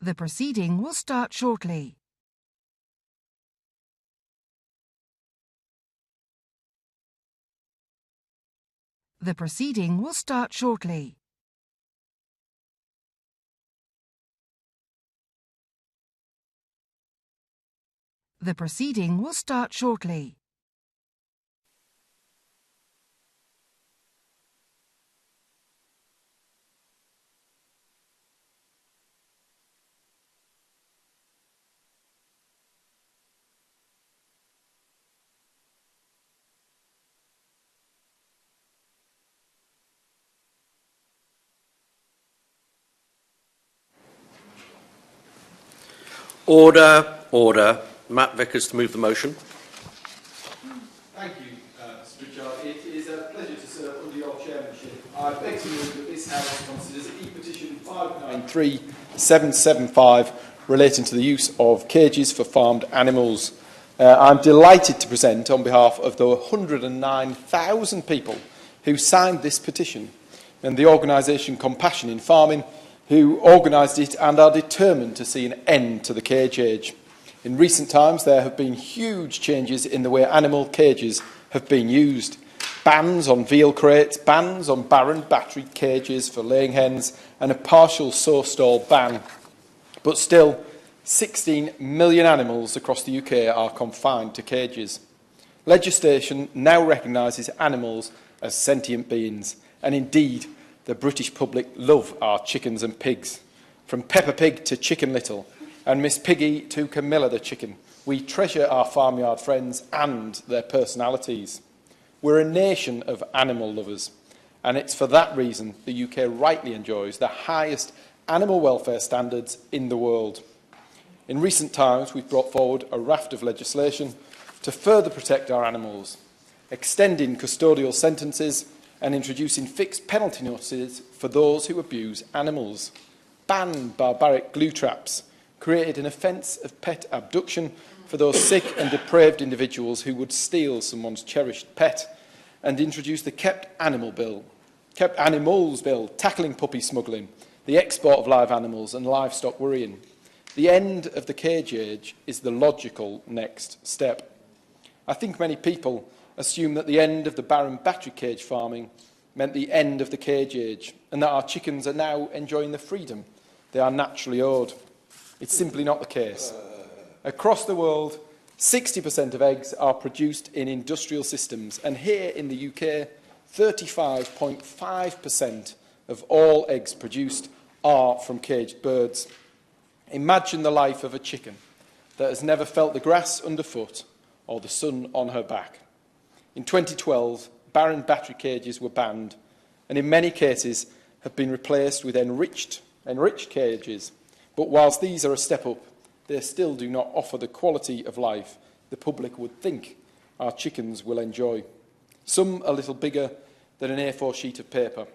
The proceeding will start shortly. The proceeding will start shortly. The proceeding will start shortly. Order, order. Matt Vickers to move the motion. Thank you, Mr. Pritchard. It is a pleasure to serve under your chairmanship. I beg to move that this House considers E-petition 593775 relating to the use of cages for farmed animals. I'm delighted to present on behalf of the 109,000 people who signed this petition and the organisation Compassion in Farming, who organised it and are determined to see an end to the cage age. In recent times, there have been huge changes in the way animal cages have been used. Bans on veal crates, bans on barren battery cages for laying hens, and a partial sow stall ban. But still, 16 million animals across the UK are confined to cages. Legislation now recognises animals as sentient beings, and indeed, the British public love our chickens and pigs. From Peppa Pig to Chicken Little, and Miss Piggy to Camilla the chicken, we treasure our farmyard friends and their personalities. We're a nation of animal lovers, and it's for that reason the UK rightly enjoys the highest animal welfare standards in the world. In recent times, we've brought forward a raft of legislation to further protect our animals, extending custodial sentences and introducing fixed penalty notices for those who abuse animals, banned barbaric glue traps, created an offence of pet abduction for those sick and depraved individuals who would steal someone's cherished pet, and introduced the Kept Animals Bill, tackling puppy smuggling, the export of live animals and livestock worrying. The end of the cage age is the logical next step. I think many people assume that the end of the barren battery cage farming meant the end of the cage age, and that our chickens are now enjoying the freedom they are naturally owed. It's simply not the case. Across the world, 60% of eggs are produced in industrial systems, and here in the UK, 35.5% of all eggs produced are from caged birds. Imagine the life of a chicken that has never felt the grass underfoot or the sun on her back. In 2012, barren battery cages were banned, and in many cases have been replaced with enriched cages. But whilst these are a step up, they still do not offer the quality of life the public would think our chickens will enjoy. Some a little bigger than an A4 sheet of paper,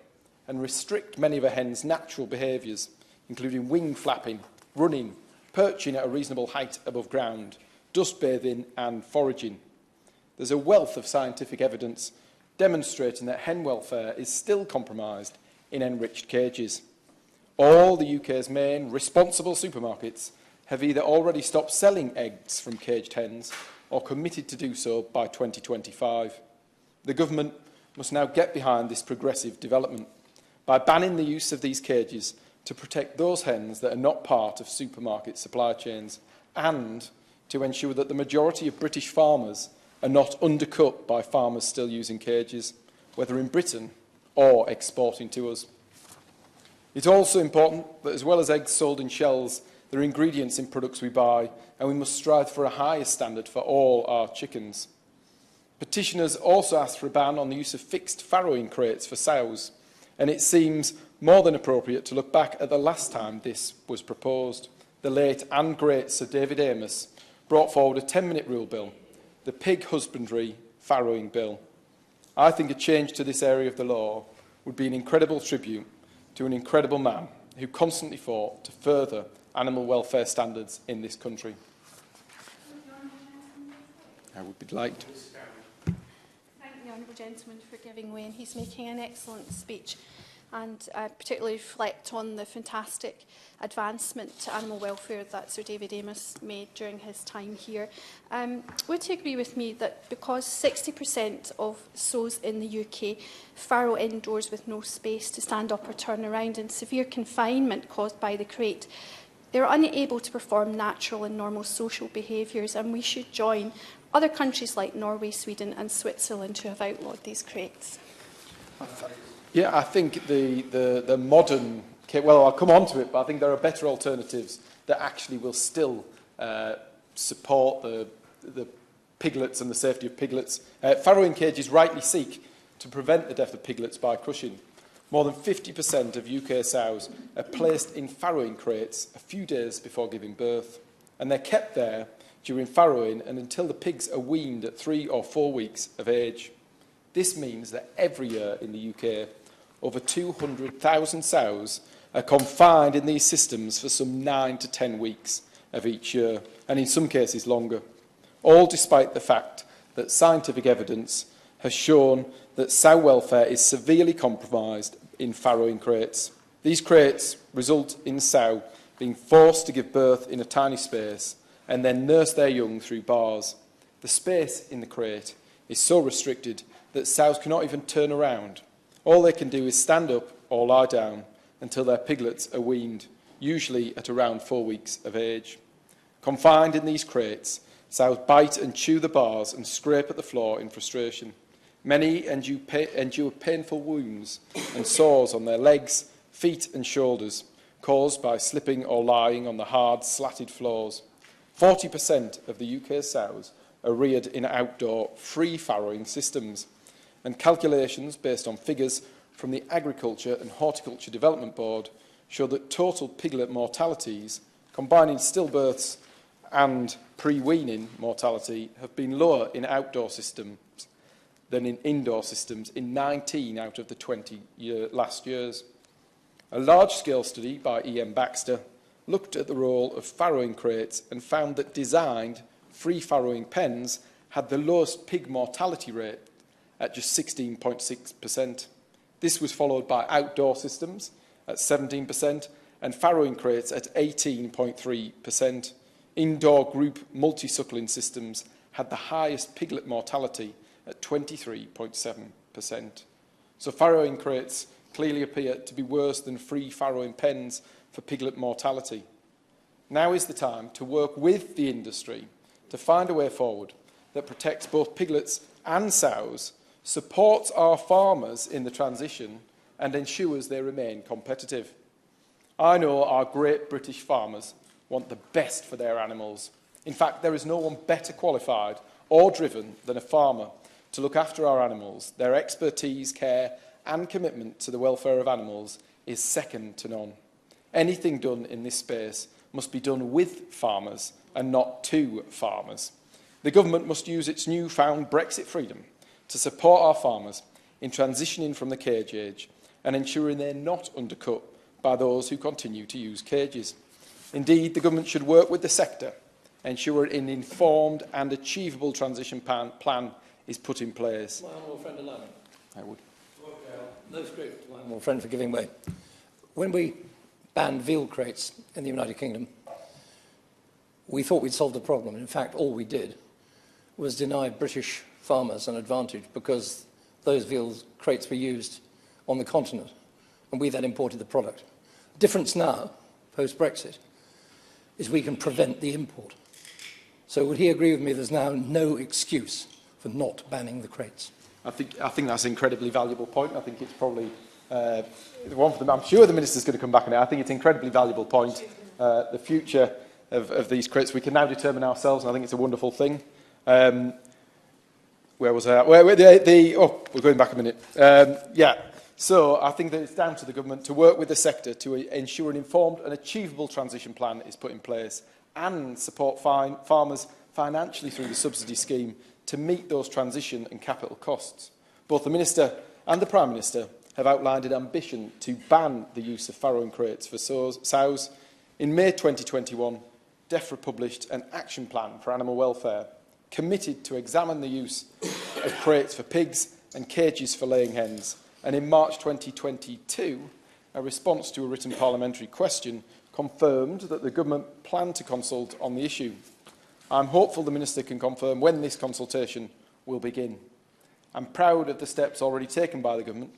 and restrict many of a hen's natural behaviours, including wing flapping, running, perching at a reasonable height above ground, dust bathing and foraging. There's a wealth of scientific evidence demonstrating that hen welfare is still compromised in enriched cages. All the UK's main responsible supermarkets have either already stopped selling eggs from caged hens or committed to do so by 2025. The government must now get behind this progressive development by banning the use of these cages to protect those hens that are not part of supermarket supply chains, and to ensure that the majority of British farmers are not undercut by farmers still using cages, whether in Britain or exporting to us. It's also important that, as well as eggs sold in shells, there are ingredients in products we buy, and we must strive for a higher standard for all our chickens. Petitioners also asked for a ban on the use of fixed farrowing crates for sows, and it seems more than appropriate to look back at the last time this was proposed. The late and great Sir David Amos brought forward a 10-minute rule bill, the Pig Husbandry Farrowing Bill. I think a change to this area of the law would be an incredible tribute to an incredible man who constantly fought to further animal welfare standards in this country. I would be delighted. Thank the Honourable Gentleman for giving way, and he's making an excellent speech. and particularly reflect on the fantastic advancement to animal welfare that Sir David Amos made during his time here. Would you agree with me that because 60% of sows in the UK farrow indoors with no space to stand up or turn around in severe confinement caused by the crate, they're unable to perform natural and normal social behaviours, and we should join other countries like Norway, Sweden and Switzerland who have outlawed these crates? Yeah, I think the modern... Well, I'll come on to it, but I think there are better alternatives that actually will still support the piglets and the safety of piglets. Farrowing cages rightly seek to prevent the death of piglets by crushing. More than 50% of UK sows are placed in farrowing crates a few days before giving birth, and they're kept there during farrowing and until the pigs are weaned at 3 or 4 weeks of age. This means that every year in the UK, over 200,000 sows are confined in these systems for some 9 to 10 weeks of each year, and in some cases longer, all despite the fact that scientific evidence has shown that sow welfare is severely compromised in farrowing crates. These crates result in sow being forced to give birth in a tiny space and then nurse their young through bars. The space in the crate is so restricted that sows cannot even turn around. All they can do is stand up or lie down until their piglets are weaned, usually at around 4 weeks of age. Confined in these crates, sows bite and chew the bars and scrape at the floor in frustration. Many endure painful wounds and sores on their legs, feet and shoulders, caused by slipping or lying on the hard, slatted floors. 40% of the UK sows are reared in outdoor, free farrowing systems, and calculations based on figures from the Agriculture and Horticulture Development Board show that total piglet mortalities, combining stillbirths and pre-weaning mortality, have been lower in outdoor systems than in indoor systems in 19 out of the 20 last years. A large-scale study by E.M. Baxter looked at the role of farrowing crates and found that designed free farrowing pens had the lowest pig mortality rate at just 16.6%. This was followed by outdoor systems at 17% and farrowing crates at 18.3%. Indoor group multi-suckling systems had the highest piglet mortality at 23.7%. So farrowing crates clearly appear to be worse than free farrowing pens for piglet mortality. Now is the time to work with the industry to find a way forward that protects both piglets and sows, supports our farmers in the transition and ensures they remain competitive. I know our great British farmers want the best for their animals. In fact, there is no one better qualified or driven than a farmer to look after our animals. Their expertise, care and commitment to the welfare of animals is second to none. Anything done in this space must be done with farmers and not to farmers. The government must use its newfound Brexit freedom to support our farmers in transitioning from the cage age and ensuring they're not undercut by those who continue to use cages. Indeed, the government should work with the sector, ensure an informed and achievable transition plan is put in place. My honourable friend allow me. I would. Most grateful to my honourable friend for giving way. When we banned veal crates in the United Kingdom, we thought we'd solved the problem. In fact, all we did was deny British farmers an advantage because those veal crates were used on the continent and we then imported the product. The difference now, post-Brexit, is we can prevent the import. So would he agree with me there's now no excuse for not banning the crates? I think that's an incredibly valuable point. I think it's probably one for them. I'm sure the Minister's going to come back on it. I think it's an incredibly valuable point. The future of these crates we can now determine ourselves, and I think it's a wonderful thing. Where was I at? We're going back a minute. So I think that it's down to the government to work with the sector to ensure an informed and achievable transition plan is put in place and support farmers financially through the subsidy scheme to meet those transition and capital costs. Both the Minister and the Prime Minister have outlined an ambition to ban the use of farrowing crates for sows. In May 2021, DEFRA published an action plan for animal welfare committed to examine the use of crates for pigs and cages for laying hens And in March 2022, a response to a written parliamentary question confirmed that the government planned to consult on the issue. I'm hopeful the Minister can confirm when this consultation will begin. I'm proud of the steps already taken by the government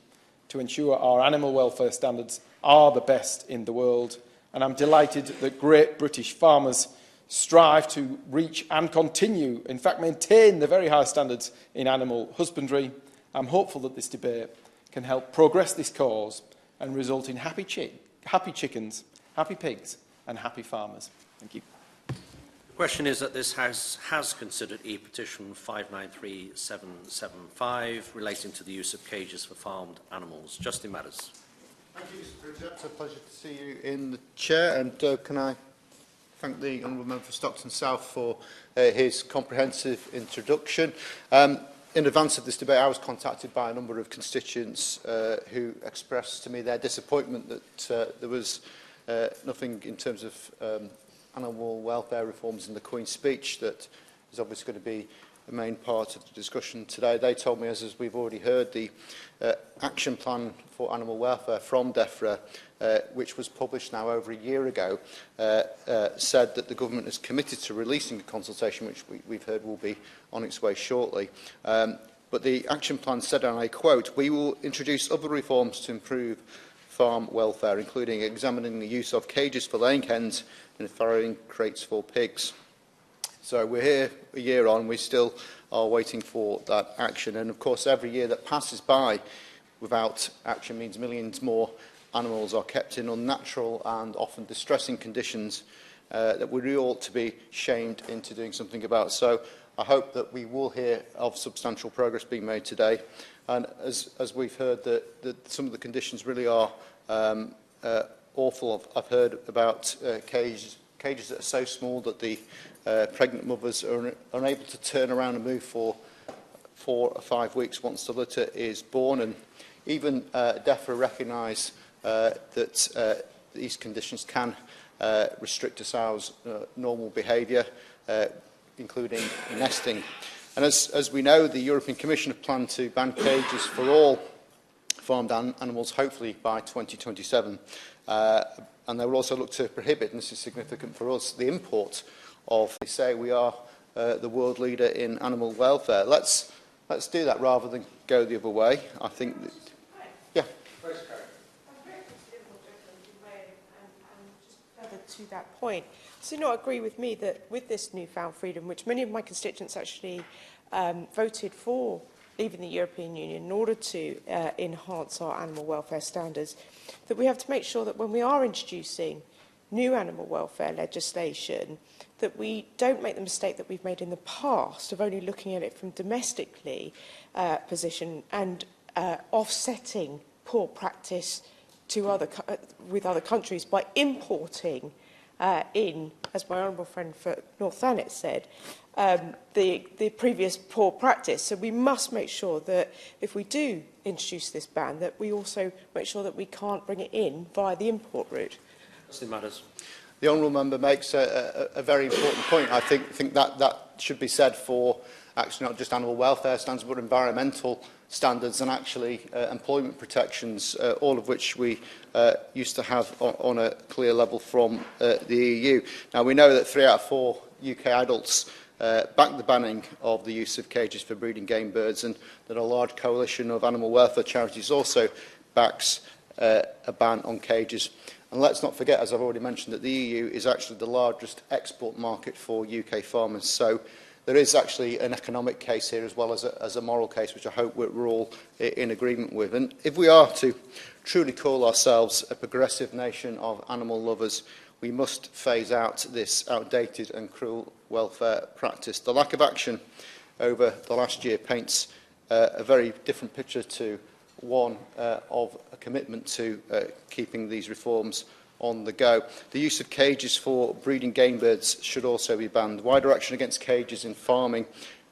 to ensure our animal welfare standards are the best in the world, and I'm delighted that great British farmers strive to reach and continue, in fact maintain, the very high standards in animal husbandry. I'm hopeful that this debate can help progress this cause and result in happy chickens, happy pigs and happy farmers. Thank you. The question is that this House has considered E-petition 593775 relating to the use of cages for farmed animals. Justin Matters. Thank you, Mr. President. It's a pleasure to see you in the chair, and can I thank the honourable member for Stockton South for his comprehensive introduction. In advance of this debate, I was contacted by a number of constituents who expressed to me their disappointment that there was nothing in terms of animal welfare reforms in the Queen's speech that is obviously going to be the main part of the discussion today. They told me, as we've already heard, the action plan for animal welfare from DEFRA, which was published now over a year ago, said that the government is committed to releasing a consultation, which we've heard will be on its way shortly. But the action plan said, and I quote, "We will introduce other reforms to improve farm welfare, including examining the use of cages for laying hens and farrowing crates for pigs." So we're here a year on, we still are waiting for that action. And of course, every year that passes by without action means millions more animals are kept in unnatural and often distressing conditions that we really ought to be shamed into doing something about. So I hope that we will hear of substantial progress being made today. And as we've heard, that some of the conditions really are awful. I've heard about cages that are so small that the pregnant mothers are unable to turn around and move for 4 or 5 weeks once the litter is born. And even DEFRA recognise that these conditions can restrict a sow's normal behaviour, including nesting. And as we know, the European Commission have planned to ban cages for all farmed animals, hopefully by 2027. And they will also look to prohibit, and this is significant for us, the import of, they say we are the world leader in animal welfare. Let's do that rather than go the other way. I think that, yeah. To that point, do not agree with me that with this newfound freedom, which many of my constituents actually voted for leaving the European Union in order to enhance our animal welfare standards, that we have to make sure that when we are introducing new animal welfare legislation, that we don't make the mistake that we've made in the past of only looking at it from domestically position and offsetting poor practice to with other countries by importing in, as my honourable friend for North Thanet said, the previous poor practice. So we must make sure that if we do introduce this ban, that we also make sure that we can't bring it in via the import route. Mr. Matters. The honourable member makes a very important point. I think that should be said for actually not just animal welfare standards, but environmental standards and actually employment protections, all of which we used to have on a clear level from the EU. Now, we know that 3 out of 4 UK adults back the banning of the use of cages for breeding game birds, and that a large coalition of animal welfare charities also backs a ban on cages. And let's not forget, as I've already mentioned, that the EU is actually the largest export market for UK farmers. So there is actually an economic case here as well as a moral case, which I hope we're all in agreement with. And if we are to truly call ourselves a progressive nation of animal lovers, we must phase out this outdated and cruel welfare practice. The lack of action over the last year paints a very different picture to one of a commitment to keeping these reforms on the go. The use of cages for breeding game birds should also be banned. Wider action against cages in farming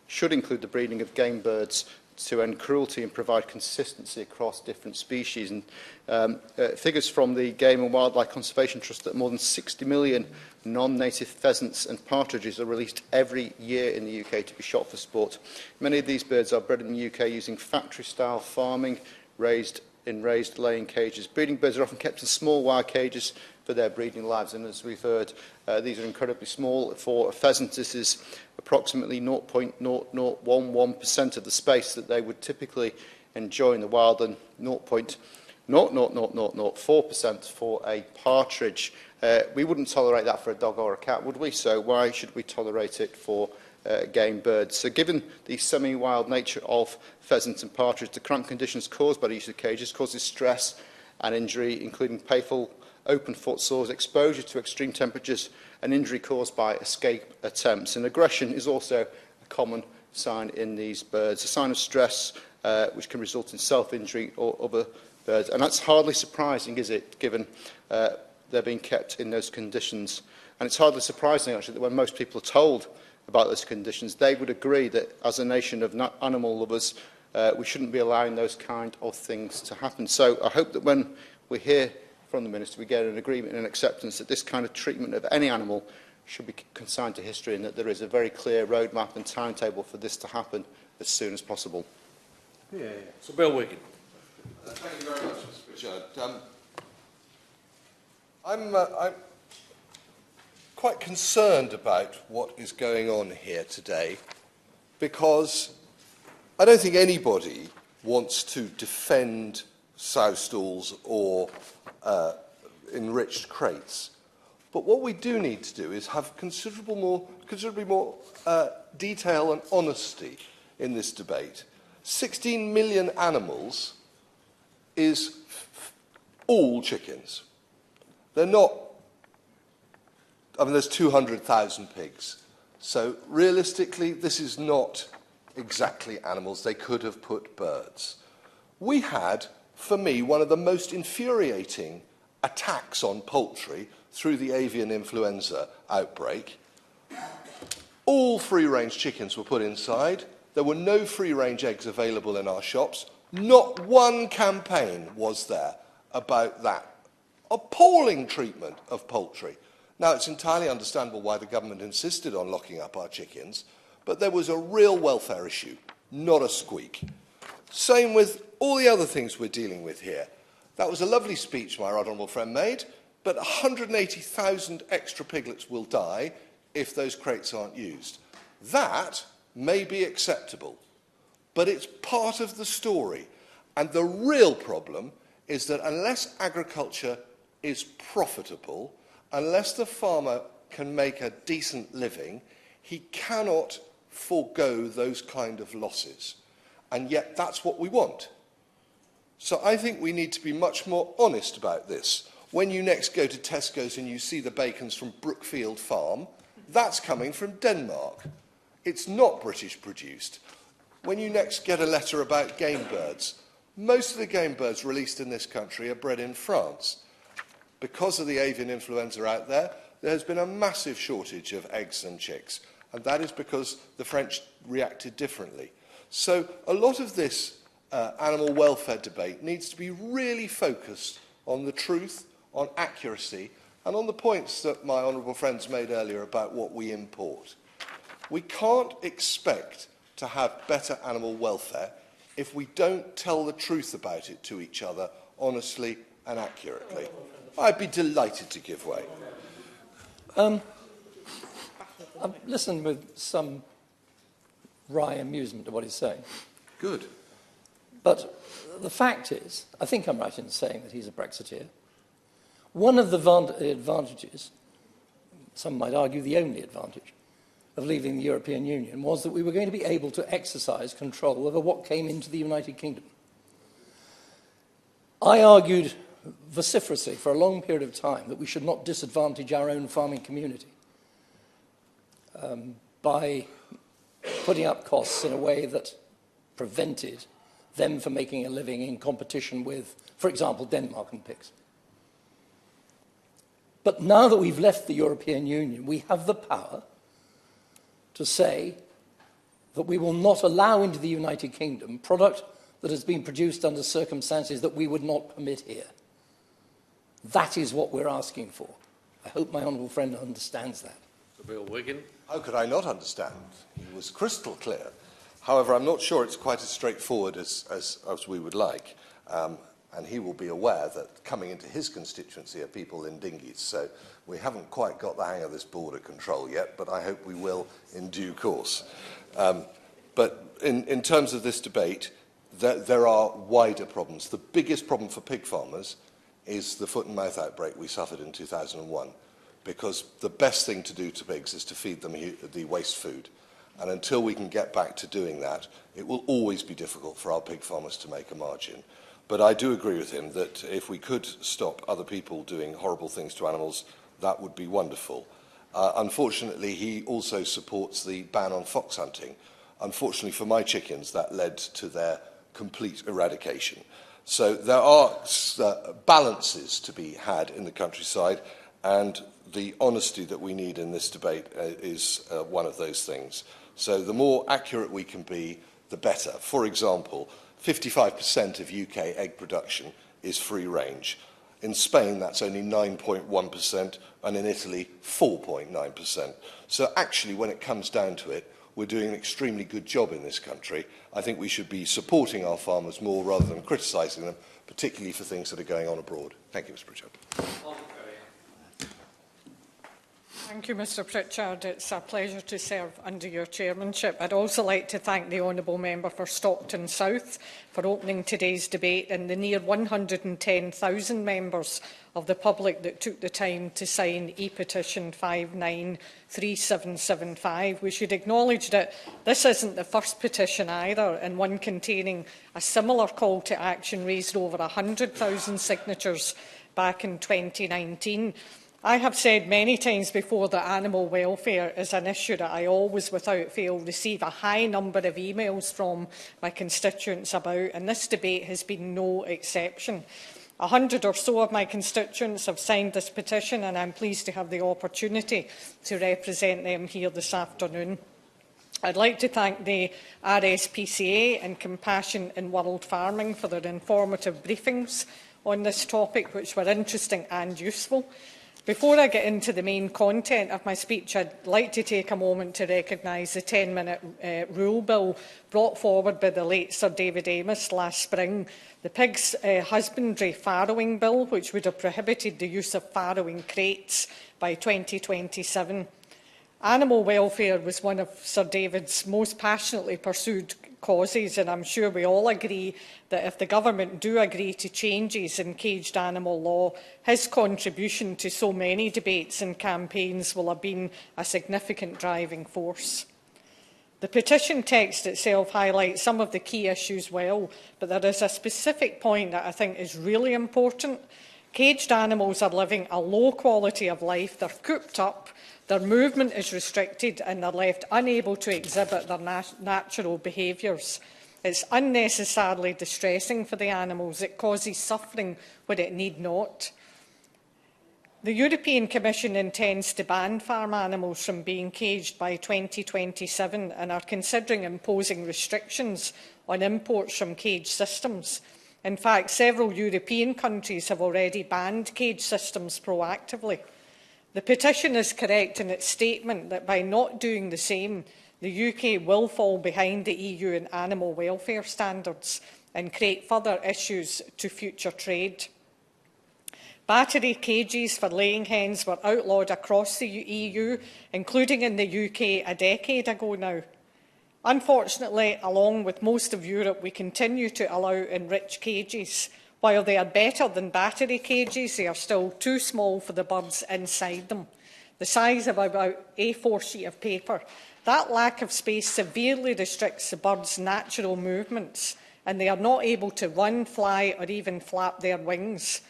should include the breeding of game birds to end cruelty and provide consistency across different species. And figures from the Game and Wildlife Conservation Trust that more than 60 million non-native pheasants and partridges are released every year in the UK to be shot for sport. Many of these birds are bred in the UK using factory-style farming, raised laying cages. Breeding birds are often kept in small wire cages for their breeding lives, and as we've heard, these are incredibly small. For a pheasant, this is approximately 0.0011% of the space that they would typically enjoy in the wild, and 0.00004% for a partridge. We wouldn't tolerate that for a dog or a cat, would we? So why should we tolerate it for game birds? So given the semi-wild nature of pheasant and partridge, the cramped conditions caused by the use of cages causes stress and injury, including painful open foot sores, exposure to extreme temperatures, and injury caused by escape attempts. And aggression is also a common sign in these birds, a sign of stress which can result in self-injury or other birds. And that's hardly surprising, is it, given they're being kept in those conditions. And it's hardly surprising, actually, that when most people are told about those conditions, they would agree that as a nation of animal lovers, we shouldn't be allowing those kind of things to happen. So I hope that when we hear from the Minister, we get an agreement and acceptance that this kind of treatment of any animal should be consigned to history, and that there is a very clear roadmap and timetable for this to happen as soon as possible. So Bill Wiggin. Thank you very much, Mr. Pritchard. I'm quite concerned about what is going on here today, because I don't think anybody wants to defend sow stalls or enriched crates. But what we do need to do is have considerably more detail and honesty in this debate. 16 million animals is all chickens. They're not, I mean, there's 200,000 pigs. So realistically, this is not exactly animals. They could have put birds. We had, for me, one of the most infuriating attacks on poultry through the avian influenza outbreak. All free-range chickens were put inside. There were no free-range eggs available in our shops. Not one campaign was there about that appalling treatment of poultry. Now, it's entirely understandable why the government insisted on locking up our chickens, but there was a real welfare issue, not a squeak. Same with all the other things we're dealing with here. That was a lovely speech my honourable friend made, but 180,000 extra piglets will die if those crates aren't used. That may be acceptable, but it's part of the story. And the real problem is that unless agriculture is profitable, unless the farmer can make a decent living, he cannot forego those kind of losses. And yet that's what we want. So I think we need to be much more honest about this. When you next go to Tesco's and you see the bacons from Brookfield Farm, that's coming from Denmark. It's not British produced. When you next get a letter about game birds, most of the game birds released in this country are bred in France. Because of the avian influenza out there, there has been a massive shortage of eggs and chicks, and that is because the French reacted differently. So a lot of this animal welfare debate needs to be really focused on the truth, on accuracy, and on the points that my honourable friends made earlier about what we import. We can't expect to have better animal welfare if we don't tell the truth about it to each other honestly and accurately. I'd be delighted to give way. I've listened with some wry amusement to what he's saying. Good. But the fact is, I think I'm right in saying that he's a Brexiteer. One of the advantages, some might argue the only advantage, of leaving the European Union was that we were going to be able to exercise control over what came into the United Kingdom. I argued vociferously for a long period of time that we should not disadvantage our own farming community by putting up costs in a way that prevented them from making a living in competition with, for example, Denmark and pigs. But now that we've left the European Union, we have the power to say that we will not allow into the United Kingdom product that has been produced under circumstances that we would not permit here. That is what we're asking for. I hope my honourable friend understands that. So Bill Wiggin. How could I not understand? He was crystal clear. However, I'm not sure it's quite as straightforward as we would like. And he will be aware that coming into his constituency are people in dinghies. So we haven't quite got the hang of this border control yet, but I hope we will in due course. But in terms of this debate, there are wider problems. The biggest problem for pig farmers is the foot and mouth outbreak we suffered in 2001, because the best thing to do to pigs is to feed them the waste food. And until we can get back to doing that, it will always be difficult for our pig farmers to make a margin. But I do agree with him that if we could stop other people doing horrible things to animals, that would be wonderful. Unfortunately, he also supports the ban on fox hunting. Unfortunately for my chickens, that led to their complete eradication. So there are balances to be had in the countryside, and the honesty that we need in this debate is one of those things. So the more accurate we can be, the better. For example, 55% of UK egg production is free range. In Spain, that's only 9.1%, and in Italy, 4.9%. So actually, when it comes down to it, we're doing an extremely good job in this country. I think we should be supporting our farmers more rather than criticising them, particularly for things that are going on abroad. Thank you, Mr. Pritchard. Thank you, Mr. Pritchard. It's a pleasure to serve under your chairmanship. I'd also like to thank the Honourable Member for Stockton South for opening today's debate, and the near 110,000 members of the public that took the time to sign E-petition 593775. We should acknowledge that this isn't the first petition either, and one containing a similar call to action raised over 100,000 signatures back in 2019. I have said many times before that animal welfare is an issue that I always, without fail, receive a high number of emails from my constituents about, and this debate has been no exception. 100 or so of my constituents have signed this petition, and I'm pleased to have the opportunity to represent them here this afternoon. I'd like to thank the RSPCA and Compassion in World Farming for their informative briefings on this topic, which were interesting and useful. Before I get into the main content of my speech, I'd like to take a moment to recognise the 10-minute rule bill brought forward by the late Sir David Amos last spring, the Pigs Husbandry Farrowing Bill, which would have prohibited the use of farrowing crates by 2027. Animal welfare was one of Sir David's most passionately pursued causes, and I'm sure we all agree that if the government do agree to changes in caged animal law, his contribution to so many debates and campaigns will have been a significant driving force. The petition text itself highlights some of the key issues well, but there is a specific point that I think is really important. Caged animals are living a low quality of life, they're cooped up, their movement is restricted, and they're left unable to exhibit their natural behaviours. It's unnecessarily distressing for the animals. It causes suffering when it need not. The European Commission intends to ban farm animals from being caged by 2027 and are considering imposing restrictions on imports from cage systems. In fact, several European countries have already banned cage systems proactively. The petition is correct in its statement that by not doing the same, the UK will fall behind the EU in animal welfare standards and create further issues to future trade. Battery cages for laying hens were outlawed across the EU, including in the UK a decade ago now. Unfortunately, along with most of Europe, we continue to allow enriched cages. While they are better than battery cages, they are still too small for the birds inside them, the size of about A4 sheet of paper. That lack of space severely restricts the birds' natural movements, and they are not able to run, fly, or even flap their wings.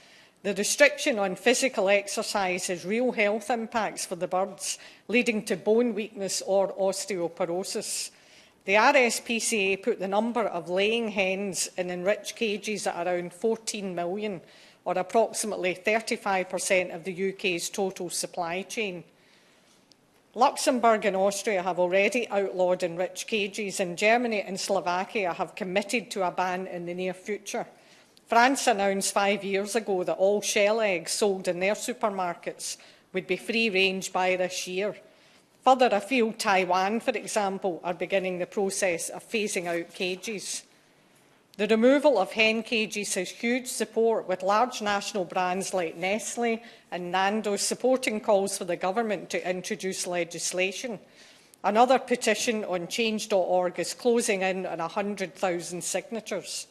The restriction on physical exercise has real health impacts for the birds, leading to bone weakness or osteoporosis. The RSPCA put the number of laying hens in enriched cages at around 14 million, or approximately 35% of the UK's total supply chain. Luxembourg and Austria have already outlawed enriched cages, and Germany and Slovakia have committed to a ban in the near future. France announced 5 years ago that all shell eggs sold in their supermarkets would be free range by this year. Further afield, Taiwan, for example, are beginning the process of phasing out cages. The removal of hen cages has huge support, with large national brands like Nestle and Nando's supporting calls for the government to introduce legislation. Another petition on change.org is closing in on 100,000 signatures.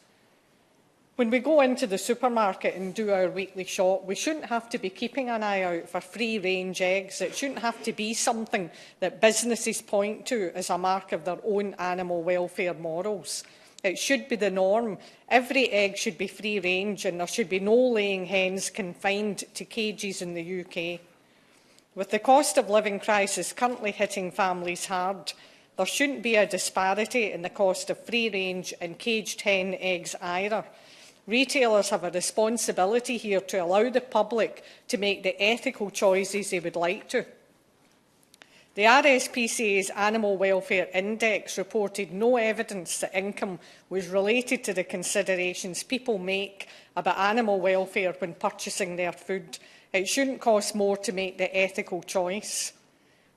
When we go into the supermarket and do our weekly shop, we shouldn't have to be keeping an eye out for free-range eggs. It shouldn't have to be something that businesses point to as a mark of their own animal welfare morals. It should be the norm. Every egg should be free-range, and there should be no laying hens confined to cages in the UK. With the cost of living crisis currently hitting families hard, there shouldn't be a disparity in the cost of free-range and caged hen eggs either. Retailers have a responsibility here to allow the public to make the ethical choices they would like to. The RSPCA's Animal Welfare Index reported no evidence that income was related to the considerations people make about animal welfare when purchasing their food. It shouldn't cost more to make the ethical choice.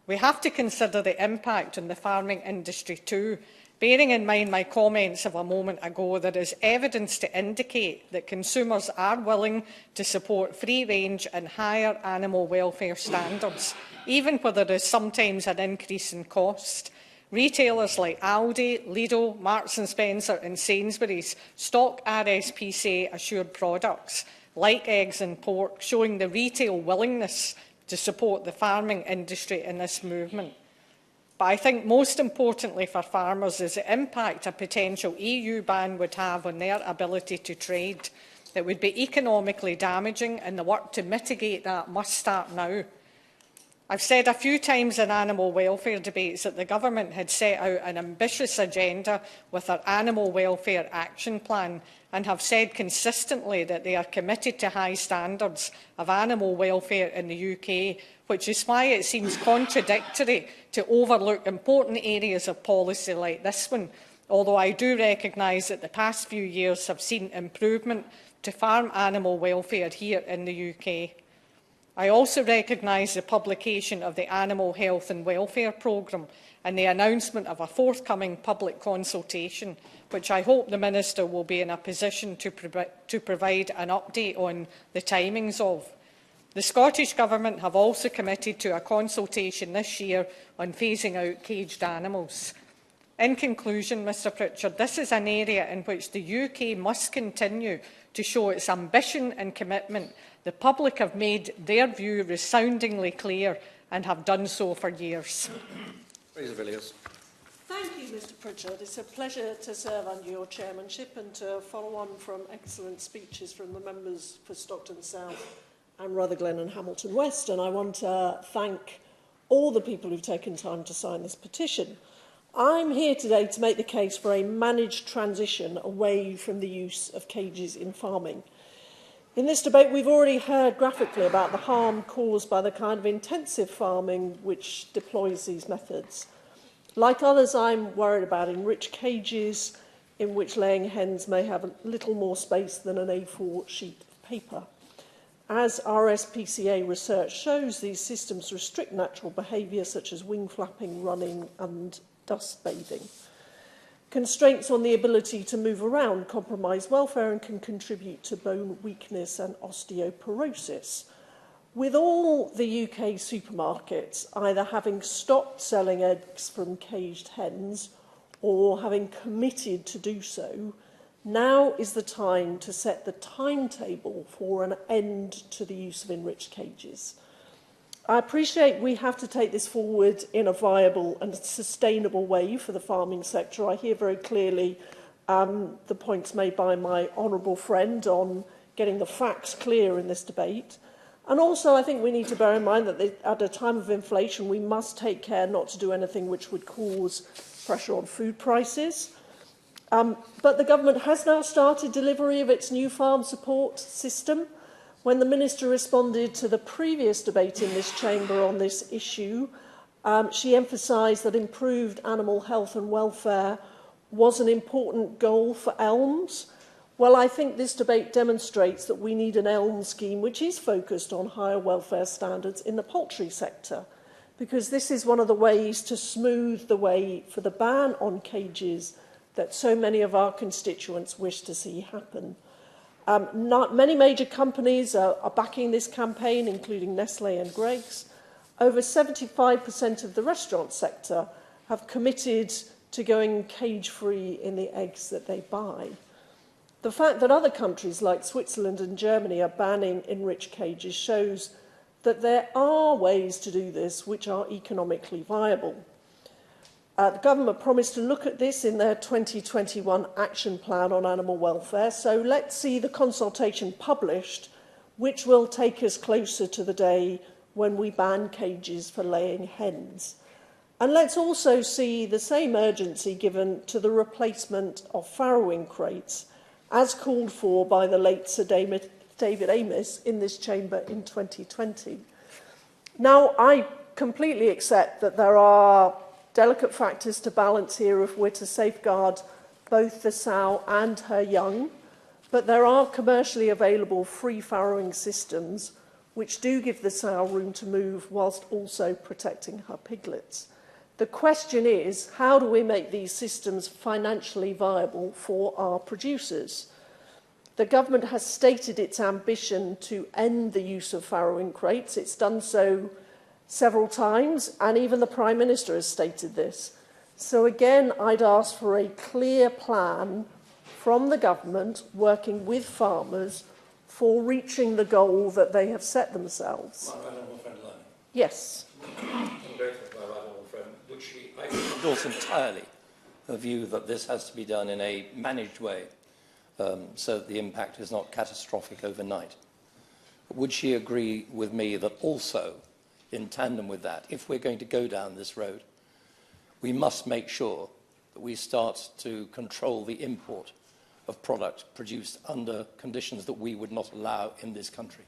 We have to consider the impact on the farming industry too. Bearing in mind my comments of a moment ago, there is evidence to indicate that consumers are willing to support free-range and higher animal welfare standards, even where there is sometimes an increase in cost. Retailers like Aldi, Lidl, Marks & Spencer and Sainsbury's stock RSPCA-assured products, like eggs and pork, showing the retail willingness to support the farming industry in this movement. But I think most importantly for farmers is the impact a potential EU ban would have on their ability to trade. It would be economically damaging, and the work to mitigate that must start now. I've said a few times in animal welfare debates that the government had set out an ambitious agenda with their Animal Welfare Action Plan, and have said consistently that they are committed to high standards of animal welfare in the UK, which is why it seems contradictory to overlook important areas of policy like this one, although I do recognise that the past few years have seen improvement to farm animal welfare here in the UK. I also recognise the publication of the Animal Health and Welfare Programme and the announcement of a forthcoming public consultation, which I hope the Minister will be in a position to provide an update on the timings of. The Scottish Government have also committed to a consultation this year on phasing out caged animals. In conclusion, Mr Pritchard, this is an area in which the UK must continue to show its ambition and commitment. The public have made their view resoundingly clear and have done so for years. Fraser Villiers. Thank you, Mr Pritchard. It's a pleasure to serve under your chairmanship and to follow on from excellent speeches from the members for Stockton South and Rutherglen and Hamilton West. And I want to thank all the people who've taken time to sign this petition. I'm here today to make the case for a managed transition away from the use of cages in farming. In this debate, we've already heard graphically about the harm caused by the kind of intensive farming which deploys these methods. Like others, I'm worried about enriched cages in which laying hens may have a little more space than an A4 sheet of paper. As RSPCA research shows, these systems restrict natural behaviour such as wing flapping, running and dust bathing. Constraints on the ability to move around compromise welfare and can contribute to bone weakness and osteoporosis. With all the UK supermarkets either having stopped selling eggs from caged hens or having committed to do so, now is the time to set the timetable for an end to the use of enriched cages. I appreciate we have to take this forward in a viable and sustainable way for the farming sector. I hear very clearly the points made by my honourable friend on getting the facts clear in this debate. And also, I think we need to bear in mind that at a time of inflation, we must take care not to do anything which would cause pressure on food prices. But the government has now started delivery of its new farm support system. When the Minister responded to the previous debate in this chamber on this issue, she emphasised that improved animal health and welfare was an important goal for ELMS. Well, I think this debate demonstrates that we need an ELMS scheme which is focused on higher welfare standards in the poultry sector, because this is one of the ways to smooth the way for the ban on cages that so many of our constituents wish to see happen. Many major companies are backing this campaign, including Nestlé and Greggs. Over 75% of the restaurant sector have committed to going cage-free in the eggs that they buy. The fact that other countries like Switzerland and Germany are banning enriched cages shows that there are ways to do this which are economically viable. The government promised to look at this in their 2021 action plan on animal welfare, so let's see the consultation published, which will take us closer to the day when we ban cages for laying hens. And let's also see the same urgency given to the replacement of farrowing crates, as called for by the late Sir David Amess in this chamber in 2020. Now, I completely accept that there are delicate factors to balance here if we're to safeguard both the sow and her young, but there are commercially available free farrowing systems which do give the sow room to move whilst also protecting her piglets. The question is, how do we make these systems financially viable for our producers? The government has stated its ambition to end the use of farrowing crates. It's done so several times, and even the Prime Minister has stated this. So again, I'd ask for a clear plan from the government working with farmers for reaching the goal that they have set themselves. Yes. I endorse entirely the view that this has to be done in a managed way so that the impact is not catastrophic overnight. Would she agree with me that also, in tandem with that, if we're going to go down this road, we must make sure that we start to control the import of product produced under conditions that we would not allow in this country?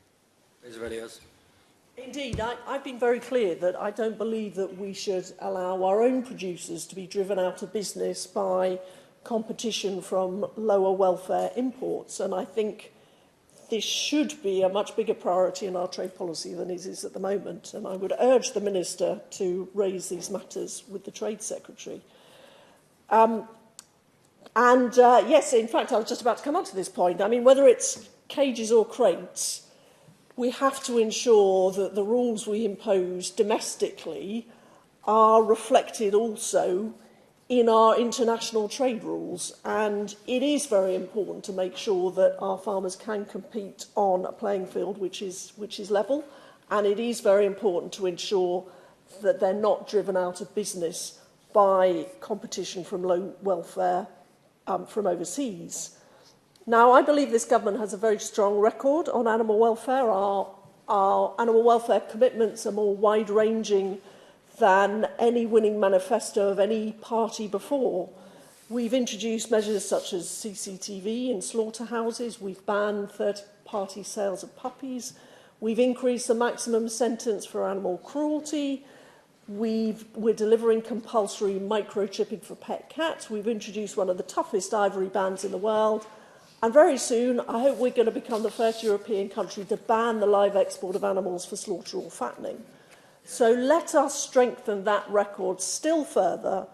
Indeed, I've been very clear that I don't believe that we should allow our own producers to be driven out of business by competition from lower welfare imports. And I think this should be a much bigger priority in our trade policy than it is at the moment. And I would urge the Minister to raise these matters with the Trade Secretary. Yes, in fact, I was just about to come on to this point. I mean, whether it's cages or crates, we have to ensure that the rules we impose domestically are reflected also in our international trade rules. And it is very important to make sure that our farmers can compete on a playing field which is level. And it is very important to ensure that they're not driven out of business by competition from low welfare from overseas. Now, I believe this government has a very strong record on animal welfare. Our animal welfare commitments are more wide-ranging than any winning manifesto of any party before. We've introduced measures such as CCTV in slaughterhouses. We've banned third-party sales of puppies. We've increased the maximum sentence for animal cruelty. We're delivering compulsory microchipping for pet cats. We've introduced one of the toughest ivory bans in the world. And very soon, I hope we're going to become the first European country to ban the live export of animals for slaughter or fattening. So let us strengthen that record still further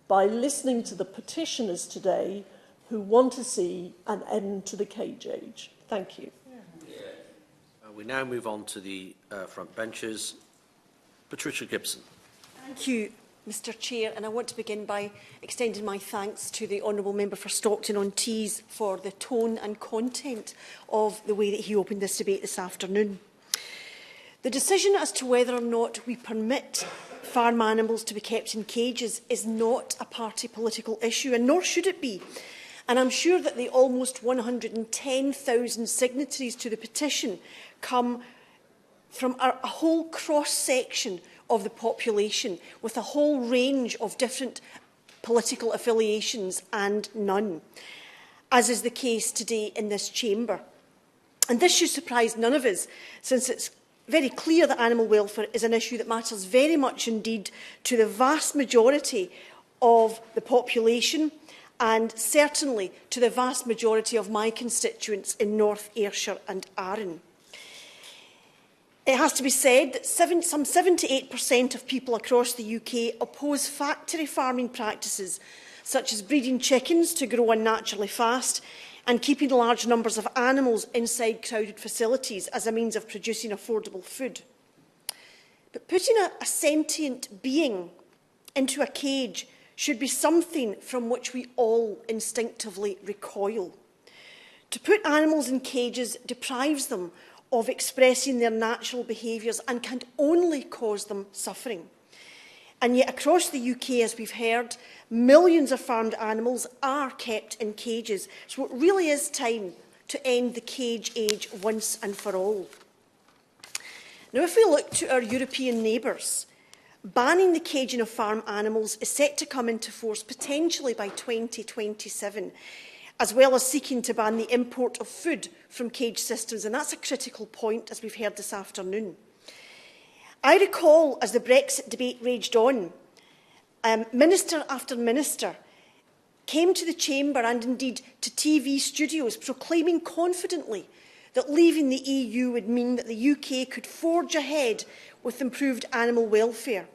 by listening to the petitioners today who want to see an end to the cage age. Thank you. We now move on to the front benches. Patricia Gibson. Thank you, Mr Chair, and I want to begin by extending my thanks to the Honourable Member for Stockton-on-Tees for the tone and content of the way that he opened this debate this afternoon. The decision as to whether or not we permit farm animals to be kept in cages is not a party political issue, and nor should it be. And I'm sure that the almost 110,000 signatories to the petition come from a whole cross-section of the population, with a whole range of different political affiliations and none, as is the case today in this chamber. And this should surprise none of us, since it's very clear that animal welfare is an issue that matters very much indeed to the vast majority of the population, and certainly to the vast majority of my constituents in North Ayrshire and Arran. It has to be said that some 78% of people across the UK oppose factory farming practices, such as breeding chickens to grow unnaturally fast and keeping large numbers of animals inside crowded facilities as a means of producing affordable food. But putting a sentient being into a cage should be something from which we all instinctively recoil. To put animals in cages deprives them of expressing their natural behaviours and can only cause them suffering. And yet across the UK, as we've heard, millions of farmed animals are kept in cages. So it really is time to end the cage age once and for all. Now, if we look to our European neighbours, banning the caging of farm animals is set to come into force potentially by 2027, as well as seeking to ban the import of food from cage systems. And that's a critical point, as we've heard this afternoon. I recall, as the Brexit debate raged on, minister after minister came to the chamber and indeed to TV studios proclaiming confidently that leaving the EU would mean that the UK could forge ahead with improved animal welfare.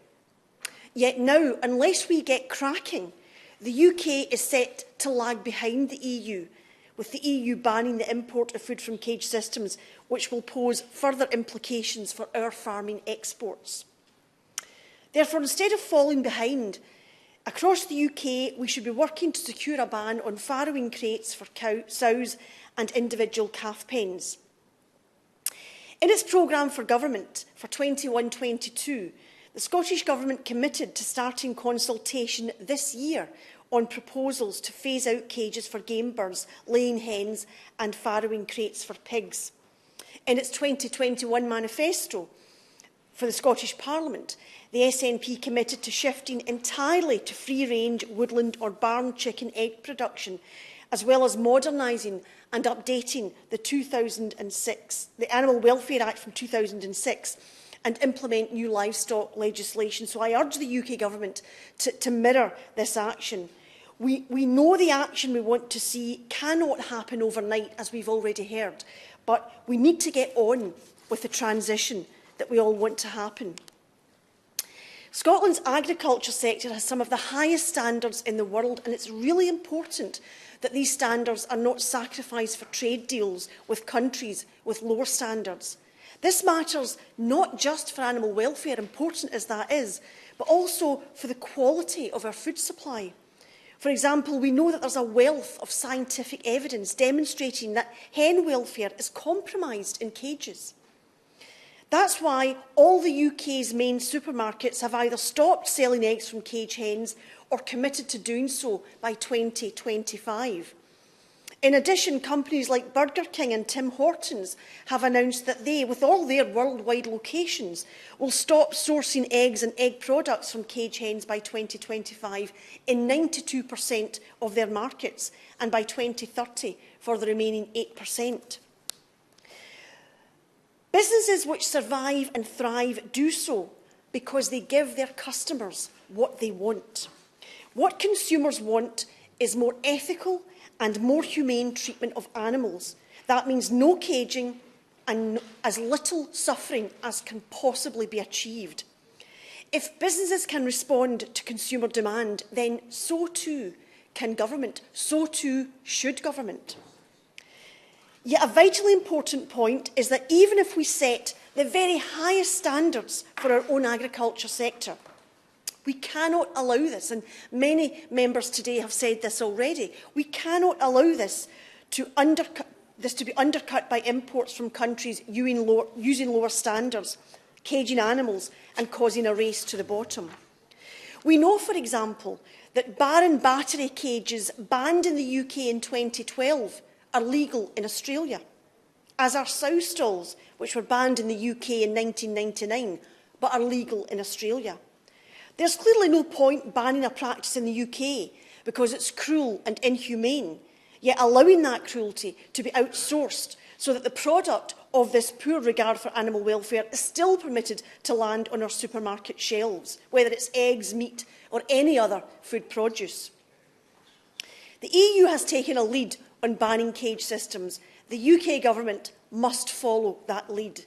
Yet now, unless we get cracking, the UK is set to lag behind the EU, with the EU banning the import of food from cage systems, which will pose further implications for our farming exports. Therefore, instead of falling behind, across the UK, we should be working to secure a ban on farrowing crates for sows and individual calf pens. In its programme for government for 21-22, the Scottish Government committed to starting consultation this year on proposals to phase out cages for game birds, laying hens and farrowing crates for pigs. In its 2021 manifesto for the Scottish Parliament, the SNP committed to shifting entirely to free-range woodland or barn chicken egg production, as well as modernising and updating the Animal Welfare Act from 2006 and implement new livestock legislation. So I urge the UK Government to mirror this action. We know the action we want to see cannot happen overnight, as we've already heard, but we need to get on with the transition that we all want to happen. Scotland's agriculture sector has some of the highest standards in the world, and it's really important that these standards are not sacrificed for trade deals with countries with lower standards. This matters not just for animal welfare, important as that is, but also for the quality of our food supply. For example, we know that there's a wealth of scientific evidence demonstrating that hen welfare is compromised in cages. That's why all the UK's main supermarkets have either stopped selling eggs from cage hens or committed to doing so by 2025. In addition, companies like Burger King and Tim Hortons have announced that they, with all their worldwide locations, will stop sourcing eggs and egg products from cage hens by 2025 in 92% of their markets, and by 2030 for the remaining 8%. Businesses which survive and thrive do so because they give their customers what they want. What consumers want is more ethical and more humane treatment of animals. That means no caging and as little suffering as can possibly be achieved. If businesses can respond to consumer demand, then so too can government, so too should government. Yet a vitally important point is that even if we set the very highest standards for our own agriculture sector, we cannot allow this, and many members today have said this already, we cannot allow this to be undercut by imports from countries using lower standards, caging animals and causing a race to the bottom. We know, for example, that barren battery cages banned in the UK in 2012 are legal in Australia, as are sow stalls, which were banned in the UK in 1999, but are legal in Australia. There's clearly no point banning a practice in the UK because it's cruel and inhumane, yet allowing that cruelty to be outsourced so that the product of this poor regard for animal welfare is still permitted to land on our supermarket shelves, whether it's eggs, meat or any other food produce. The EU has taken a lead on banning cage systems. The UK Government must follow that lead.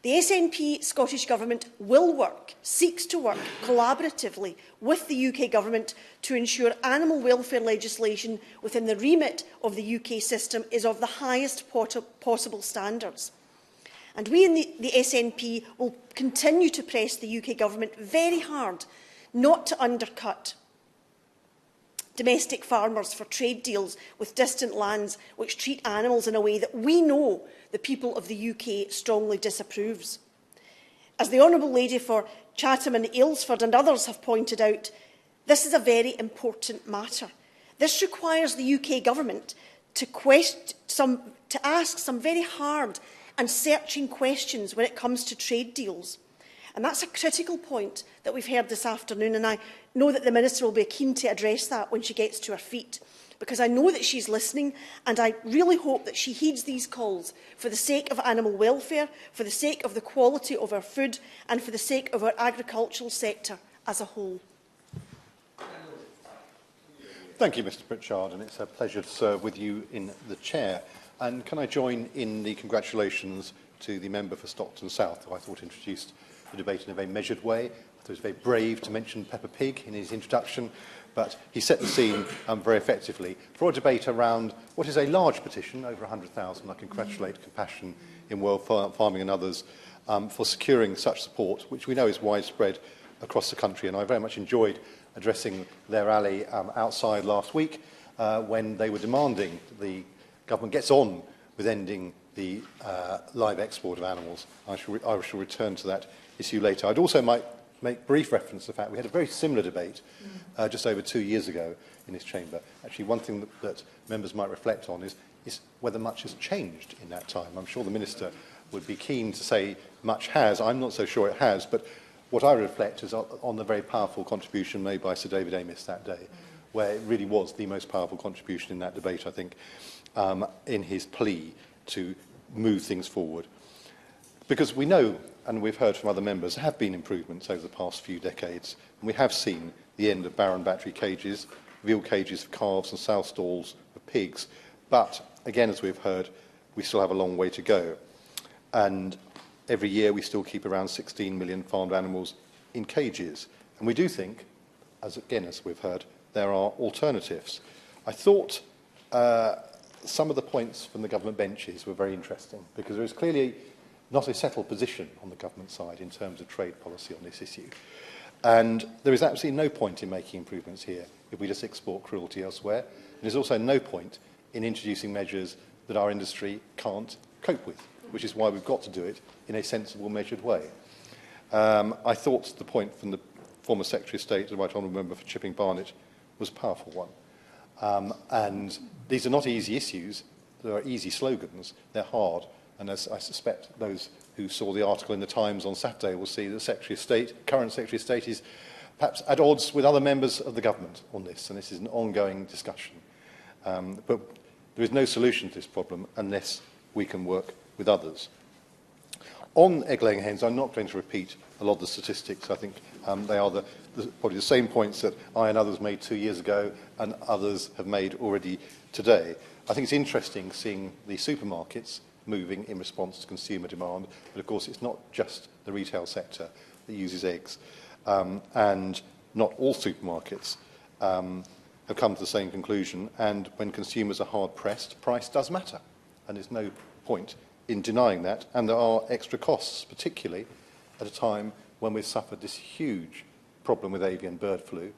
The SNP Scottish Government will work, seeks to work collaboratively with the UK Government to ensure animal welfare legislation within the remit of the UK system is of the highest possible standards. And we in the SNP will continue to press the UK Government very hard not to undercut domestic farmers for trade deals with distant lands which treat animals in a way that we know the people of the UK strongly disapproves. As the Honourable Lady for Chatham and Aylesford and others have pointed out, this is a very important matter. This requires the UK Government to ask some very hard and searching questions when it comes to trade deals. And that's a critical point that we've heard this afternoon, and I know that the Minister will be keen to address that when she gets to her feet, because I know that she's listening, and I really hope that she heeds these calls for the sake of animal welfare, for the sake of the quality of our food, and for the sake of our agricultural sector as a whole. Thank you, Mr Pritchard, and it's a pleasure to serve with you in the chair. And can I join in the congratulations to the member for Stockton South, who I thought introduced the debate in a very measured way. I thought it was very brave to mention Peppa Pig in his introduction, but he set the scene very effectively for a debate around what is a large petition, over 100,000. I congratulate Compassion in World Farming and others for securing such support, which we know is widespread across the country. And I very much enjoyed addressing their rally outside last week when they were demanding the government gets on with ending the live export of animals. I shall return to that issue later. I'd also make brief reference to the fact we had a very similar debate just over 2 years ago in this chamber. Actually, one thing that members might reflect on is whether much has changed in that time. I'm sure the Minister would be keen to say much has. I'm not so sure it has, but what I reflect is on the very powerful contribution made by Sir David Amess that day, where it really was the most powerful contribution in that debate, I think, in his plea to move things forward. Because we know, and we've heard from other members, there have been improvements over the past few decades, and we have seen the end of barren battery cages, veal cages for calves and sow stalls for pigs. But, again, as we've heard, we still have a long way to go. And every year we still keep around 16 million farmed animals in cages. And we do think, as we've heard, there are alternatives. I thought some of the points from the government benches were very interesting, because there is clearly not a settled position on the government side in terms of trade policy on this issue. And there is absolutely no point in making improvements here if we just export cruelty elsewhere. And there's also no point in introducing measures that our industry can't cope with, which is why we've got to do it in a sensible, measured way. I thought the point from the former Secretary of State, the Right Honourable Member for Chipping Barnet, was a powerful one. And these are not easy issues. There are easy slogans. They're hard. And as I suspect those who saw the article in the Times on Saturday will see that the Secretary of State, current Secretary of State, is perhaps at odds with other members of the government on this. And this is an ongoing discussion. But there is no solution to this problem unless we can work with others. On egg-laying hens, I'm not going to repeat a lot of the statistics. I think they are probably the same points that I and others made 2 years ago and others have made already today. I think it's interesting seeing the supermarkets moving in response to consumer demand, but of course it's not just the retail sector that uses eggs. And not all supermarkets have come to the same conclusion, and when consumers are hard-pressed, price does matter. And there's no point in denying that, and there are extra costs, particularly at a time when we've suffered this huge problem with avian bird flu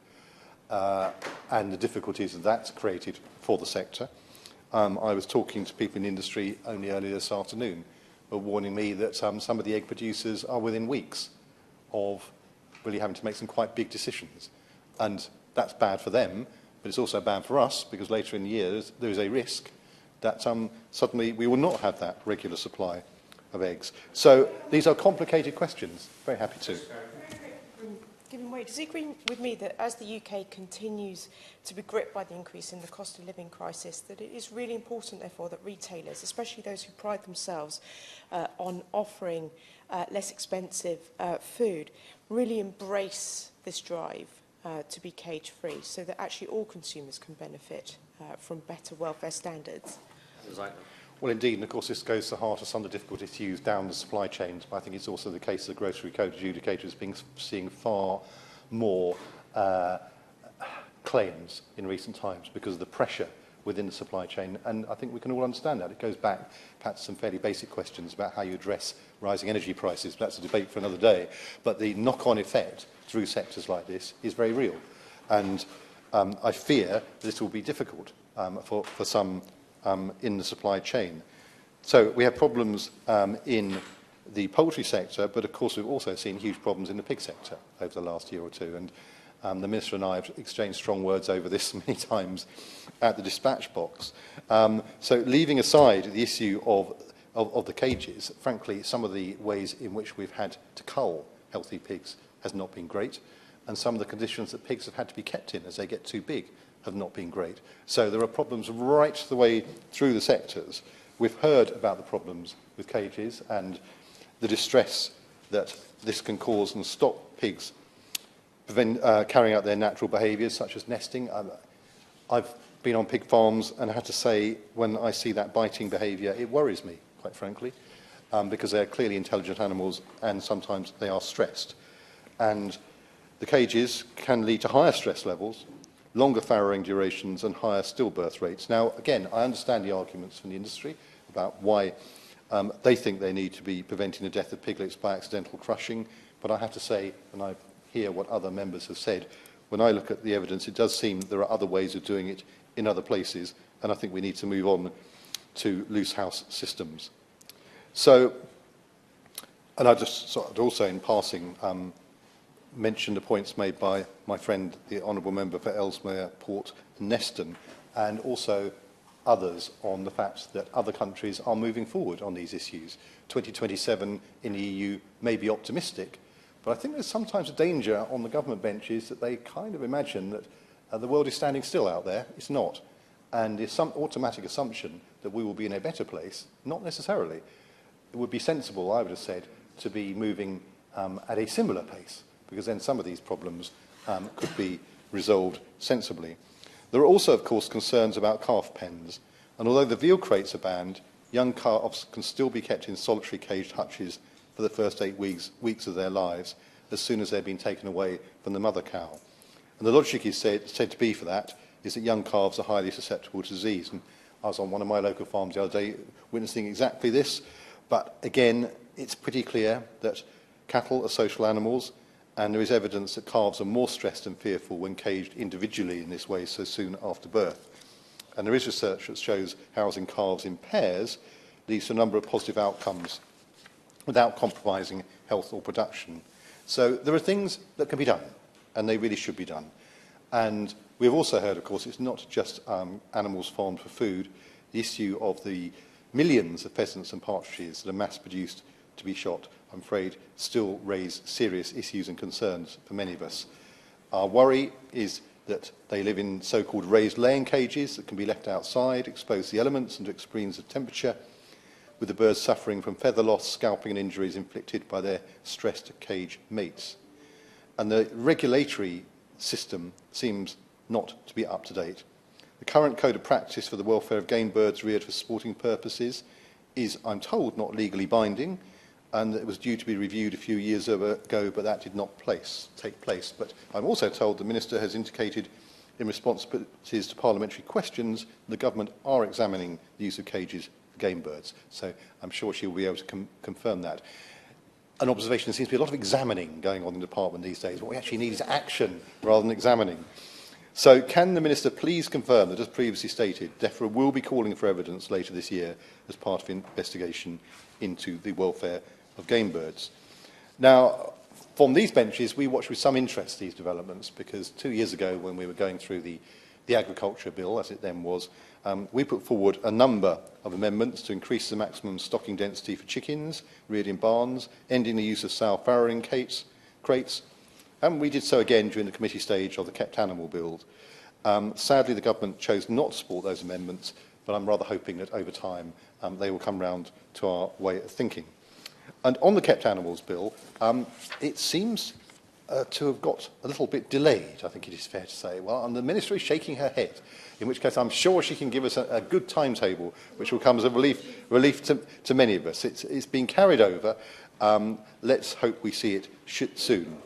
and the difficulties that that's created for the sector. I was talking to people in the industry only earlier this afternoon, who were warning me that some of the egg producers are within weeks of really having to make some quite big decisions. And that's bad for them, but it's also bad for us, because later in the year there is a risk that suddenly we will not have that regular supply of eggs. So these are complicated questions. Very happy to. Given way, does he agree with me that as the UK continues to be gripped by the increase in the cost of living crisis, that it is really important, therefore, that retailers, especially those who pride themselves on offering less expensive food, really embrace this drive to be cage-free, so that actually all consumers can benefit from better welfare standards? Well, indeed, and of course this goes to the heart of some of the difficult issues down the supply chains, but I think it's also the case of the grocery code adjudicators seeing far more claims in recent times because of the pressure within the supply chain, and I think we can all understand that. It goes back perhaps to some fairly basic questions about how you address rising energy prices, but that's a debate for another day. But the knock-on effect through sectors like this is very real, and I fear that this will be difficult for some in the supply chain. So we have problems in the poultry sector, but of course we've also seen huge problems in the pig sector over the last year or two, and the Minister and I have exchanged strong words over this many times at the dispatch box. So leaving aside the issue of the cages, frankly, some of the ways in which we've had to cull healthy pigs has not been great, and some of the conditions that pigs have had to be kept in as they get too big have not been great. So there are problems right the way through the sectors. We've heard about the problems with cages and the distress that this can cause and stop pigs carrying out their natural behaviours, such as nesting. I've been on pig farms and I have to say, when I see that biting behaviour, it worries me, quite frankly, because they're clearly intelligent animals and sometimes they are stressed. And the cages can lead to higher stress levels, longer farrowing durations and higher stillbirth rates. Now, again, I understand the arguments from the industry about why they think they need to be preventing the death of piglets by accidental crushing, but I have to say, and I hear what other members have said, when I look at the evidence, it does seem there are other ways of doing it in other places, and I think we need to move on to loose house systems. So, and I just sort of also in passing mention the points made by my friend, the Honourable Member for Ellesmere, Port and Neston, and also others on the fact that other countries are moving forward on these issues. 2027 in the EU may be optimistic, but I think there's sometimes a danger on the government benches that they kind of imagine that the world is standing still out there. It's not. And there's some automatic assumption that we will be in a better place. Not necessarily. It would be sensible, I would have said, to be moving at a similar pace, because then some of these problems could be resolved sensibly. There are also, of course, concerns about calf pens, and although the veal crates are banned, young calves can still be kept in solitary caged hutches for the first 8 weeks of their lives, as soon as they've been taken away from the mother cow. And the logic is said to be for that is that young calves are highly susceptible to disease. And I was on one of my local farms the other day witnessing exactly this, but again, it's pretty clear that cattle are social animals, and there is evidence that calves are more stressed and fearful when caged individually in this way so soon after birth. And there is research that shows housing calves in pairs leads to a number of positive outcomes without compromising health or production. So there are things that can be done, and they really should be done. And we've also heard, of course, it's not just animals farmed for food. The issue of the millions of pheasants and partridges that are mass-produced to be shot, I'm afraid, still raise serious issues and concerns for many of us. Our worry is that they live in so-called raised laying cages that can be left outside, exposed to the elements and to extremes of temperature, with the birds suffering from feather loss, scalping and injuries inflicted by their stressed cage mates. And the regulatory system seems not to be up to date. The current code of practice for the welfare of game birds reared for sporting purposes is, I'm told, not legally binding, and it was due to be reviewed a few years ago, but that did not take place. But I'm also told the Minister has indicated in responses to parliamentary questions the government are examining the use of cages for game birds. So I'm sure she will be able to confirm that. An observation, there seems to be a lot of examining going on in the department these days. What we actually need is action rather than examining. So can the Minister please confirm that, as previously stated, DEFRA will be calling for evidence later this year as part of an investigation into the welfare of game birds? Now, from these benches, we watch with some interest these developments, because 2 years ago, when we were going through the Agriculture Bill, as it then was, we put forward a number of amendments to increase the maximum stocking density for chickens reared in barns, ending the use of sow farrowing crates, and we did so again during the committee stage of the Kept Animal Bill. Sadly, the government chose not to support those amendments, but I'm rather hoping that over time they will come round to our way of thinking. And on the Kept Animals Bill, it seems to have got a little bit delayed, I think it is fair to say. Well, and the Minister is shaking her head, in which case I'm sure she can give us a good timetable, which will come as a relief to many of us. It's been carried over. Let's hope we see it soon.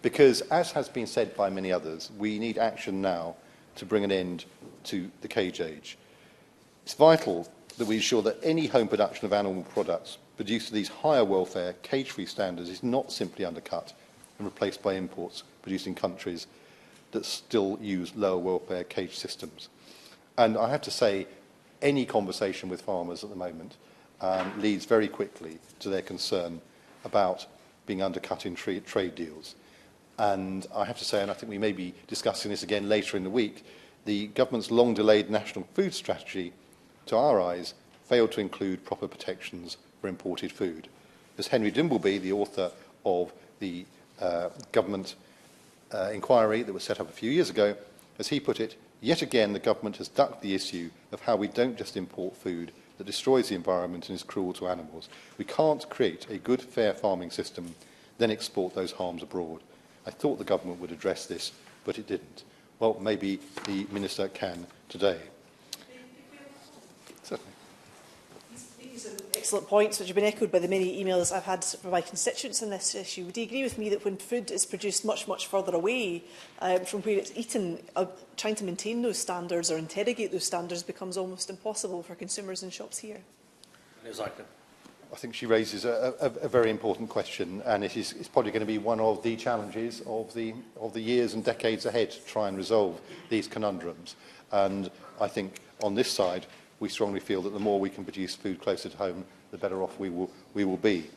Because, as has been said by many others, we need action now to bring an end to the cage age. It's vital that we ensure that any home production of animal products produced to these higher welfare, cage-free standards is not simply undercut and replaced by imports produced in countries that still use lower welfare cage systems. And I have to say, any conversation with farmers at the moment leads very quickly to their concern about being undercut in trade deals. And I have to say, and I think we may be discussing this again later in the week, the government's long-delayed national food strategy, to our eyes, failed to include proper protections for imported food. As Henry Dimbleby, the author of the government inquiry that was set up a few years ago, as he put it, yet again the government has ducked the issue of how we don't just import food that destroys the environment and is cruel to animals. We can't create a good, fair farming system, then export those harms abroad. I thought the government would address this, but it didn't. Well, maybe the Minister can today. Certainly. These are excellent points which have been echoed by the many emails I've had from my constituents on this issue. Would you agree with me that when food is produced much, much further away from where it's eaten, trying to maintain those standards or interrogate those standards becomes almost impossible for consumers in shops here? I think she raises a very important question, and it's probably going to be one of the challenges of the years and decades ahead to try and resolve these conundrums. And I think on this side, we strongly feel that the more we can produce food closer to home, the better off we will be.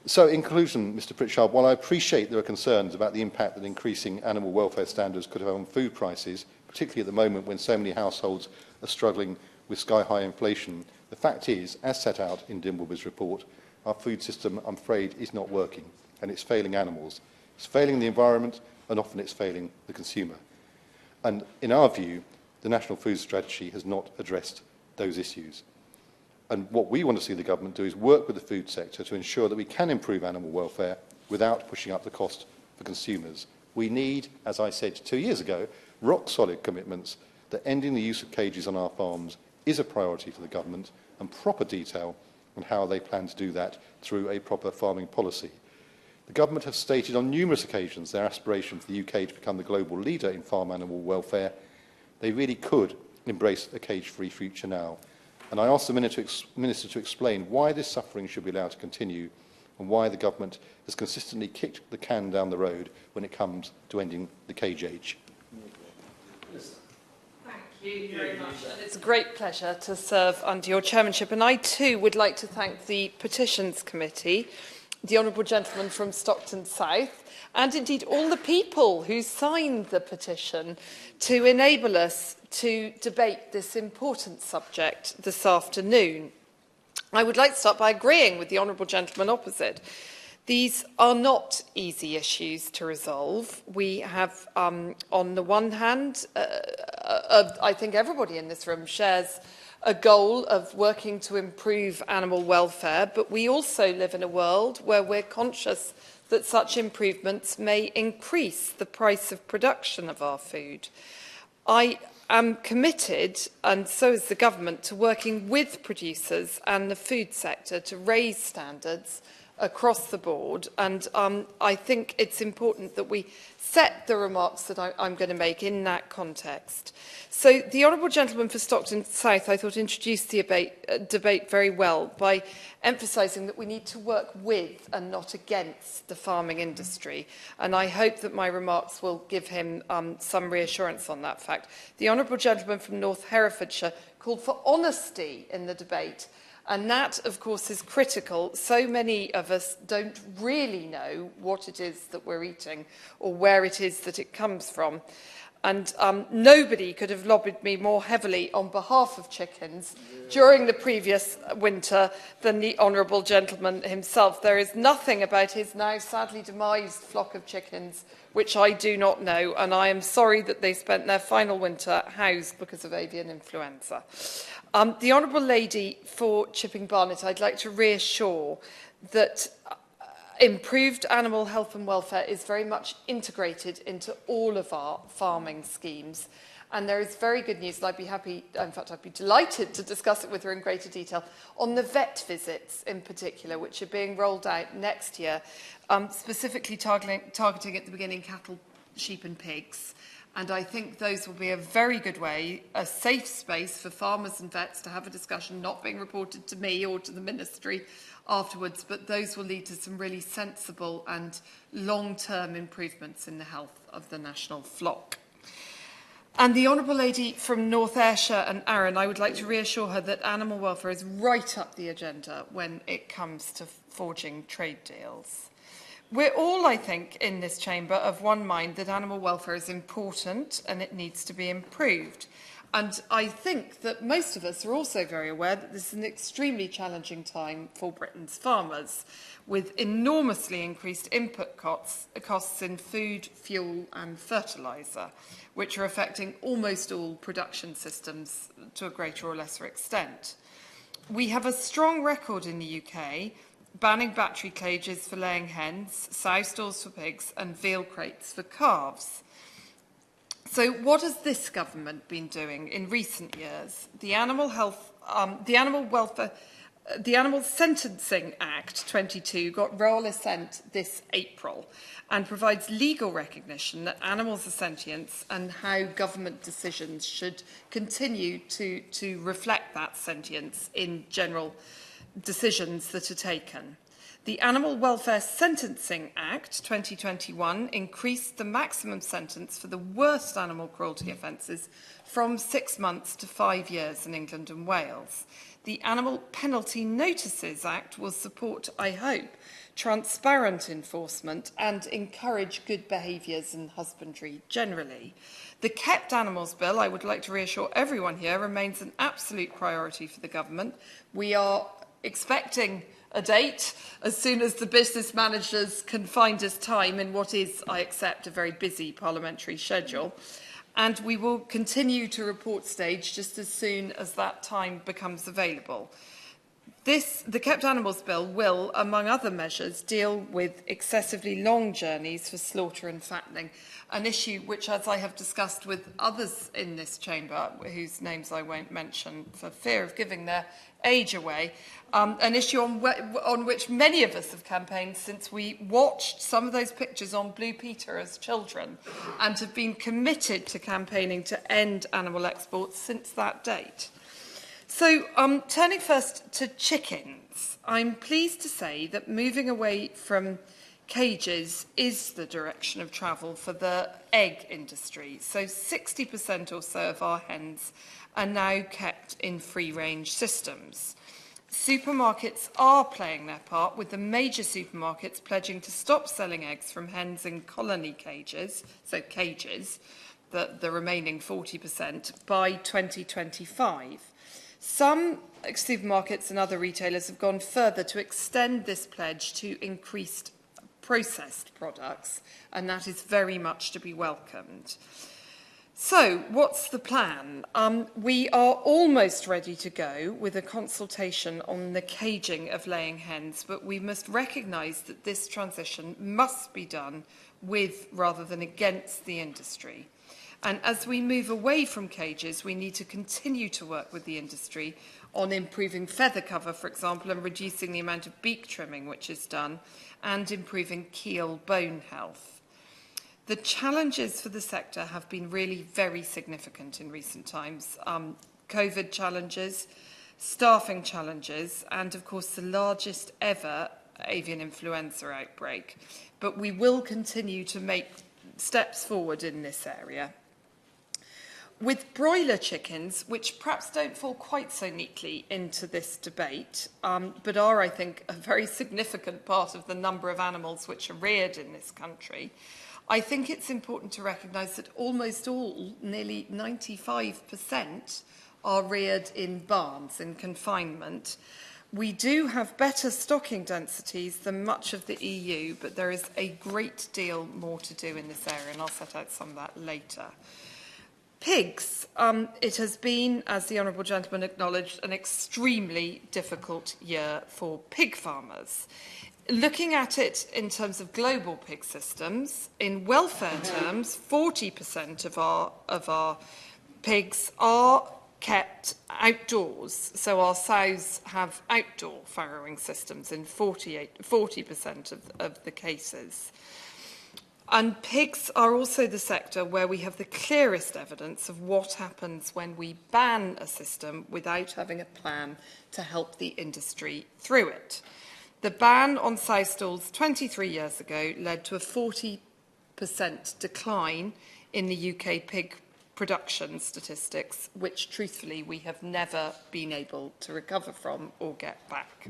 So, in conclusion, Mr. Pritchard, while I appreciate there are concerns about the impact that increasing animal welfare standards could have on food prices, particularly at the moment when so many households are struggling with sky-high inflation, the fact is, as set out in Dimbleby's report, our food system, I'm afraid, is not working, and it's failing animals. It's failing the environment, and often it's failing the consumer. And in our view, the National Food Strategy has not addressed those issues. And what we want to see the government do is work with the food sector to ensure that we can improve animal welfare without pushing up the cost for consumers. We need, as I said 2 years ago, rock-solid commitments that ending the use of cages on our farms is a priority for the government, and proper detail on how they plan to do that through a proper farming policy. The government have stated on numerous occasions their aspiration for the UK to become the global leader in farm animal welfare. They really could embrace a cage-free future now. And I ask the Minister to explain why this suffering should be allowed to continue and why the government has consistently kicked the can down the road when it comes to ending the cage age. Thank you very much. And it's a great pleasure to serve under your chairmanship. And I too would like to thank the Petitions Committee, the Honourable Gentleman from Stockton South, and indeed all the people who signed the petition to enable us to debate this important subject this afternoon. I would like to start by agreeing with the Honourable Gentleman opposite. These are not easy issues to resolve. We have, on the one hand, I think everybody in this room shares a goal of working to improve animal welfare, but we also live in a world where we're conscious that such improvements may increase the price of production of our food. I am committed, and so is the government, to working with producers and the food sector to raise standards across the board, and I think it's important that we set the remarks that I'm going to make in that context. So the Honourable Gentleman for Stockton South, I thought, introduced the debate very well by emphasising that we need to work with and not against the farming industry, and I hope that my remarks will give him some reassurance on that fact. The Honourable Gentleman from North Herefordshire called for honesty in the debate, and that, of course, is critical. So many of us don't really know what it is that we're eating or where it is that it comes from. And nobody could have lobbied me more heavily on behalf of chickens during the previous winter than the Honourable Gentleman himself. There is nothing about his now sadly demised flock of chickens which I do not know, and I am sorry that they spent their final winter housed because of avian influenza. The Honourable Lady for Chipping Barnet, I'd like to reassure that Improved animal health and welfare is very much integrated into all of our farming schemes. And there is very good news, and I'd be happy, in fact, I'd be delighted to discuss it with her in greater detail, on the vet visits in particular, which are being rolled out next year, specifically targeting at the beginning cattle, sheep and pigs. And I think those will be a very good way, a safe space for farmers and vets to have a discussion, not being reported to me or to the ministry afterwards, but those will lead to some really sensible and long-term improvements in the health of the national flock. And the Honourable Lady from North Ayrshire and Arran, I would like to reassure her that animal welfare is right up the agenda when it comes to forging trade deals. We're all, I think, in this chamber of one mind that animal welfare is important and it needs to be improved. And I think that most of us are also very aware that this is an extremely challenging time for Britain's farmers, with enormously increased input costs in food, fuel and fertiliser, which are affecting almost all production systems to a greater or lesser extent. We have a strong record in the UK banning battery cages for laying hens, sow stalls for pigs and veal crates for calves. So what has this government been doing in recent years? The Animal Sentencing Act 22 got royal assent this April and provides legal recognition that animals are sentient and how government decisions should continue to reflect that sentience in general decisions that are taken. The Animal Welfare Sentencing Act 2021 increased the maximum sentence for the worst animal cruelty offences from 6 months to 5 years in England and Wales. The Animal Penalty Notices Act will support, I hope, transparent enforcement and encourage good behaviours in husbandry generally. The Kept Animals Bill, I would like to reassure everyone here, remains an absolute priority for the government. We are expecting a date as soon as the business managers can find us time in what is, I accept, a very busy parliamentary schedule. And we will continue to report stage just as soon as that time becomes available. The Kept Animals Bill will, among other measures, deal with excessively long journeys for slaughter and fattening, an issue which, as I have discussed with others in this chamber, whose names I won't mention for fear of giving their age away, an issue on which many of us have campaigned since we watched some of those pictures on Blue Peter as children and have been committed to campaigning to end animal exports since that date. So, turning first to chickens, I'm pleased to say that moving away from cages is the direction of travel for the egg industry. So 60% or so of our hens are now kept in free-range systems. Supermarkets are playing their part, with the major supermarkets pledging to stop selling eggs from hens in colony cages, so cages, the remaining 40%, by 2025. Some supermarkets and other retailers have gone further to extend this pledge to increased processed products, and that is very much to be welcomed. So, what's the plan? We are almost ready to go with a consultation on the caging of laying hens, but we must recognise that this transition must be done with rather than against the industry. And as we move away from cages, we need to continue to work with the industry on improving feather cover, for example, and reducing the amount of beak trimming which is done, and improving keel bone health. The challenges for the sector have been really very significant in recent times. COVID challenges, staffing challenges, and of course the largest ever avian influenza outbreak. But we will continue to make steps forward in this area. With broiler chickens, which perhaps don't fall quite so neatly into this debate, but are, I think, a very significant part of the number of animals which are reared in this country, I think it's important to recognise that almost all, nearly 95%, are reared in barns, in confinement. We do have better stocking densities than much of the EU, but there is a great deal more to do in this area, and I'll set out some of that later. Pigs, it has been, as the Honourable Gentleman acknowledged, an extremely difficult year for pig farmers. Looking at it in terms of global pig systems, in welfare terms, 40% of our pigs are kept outdoors. So our sows have outdoor farrowing systems in 40% of the cases. And pigs are also the sector where we have the clearest evidence of what happens when we ban a system without having a plan to help the industry through it. The ban on sow stalls 23 years ago led to a 40% decline in the UK pig production statistics, which truthfully we have never been able to recover from or get back.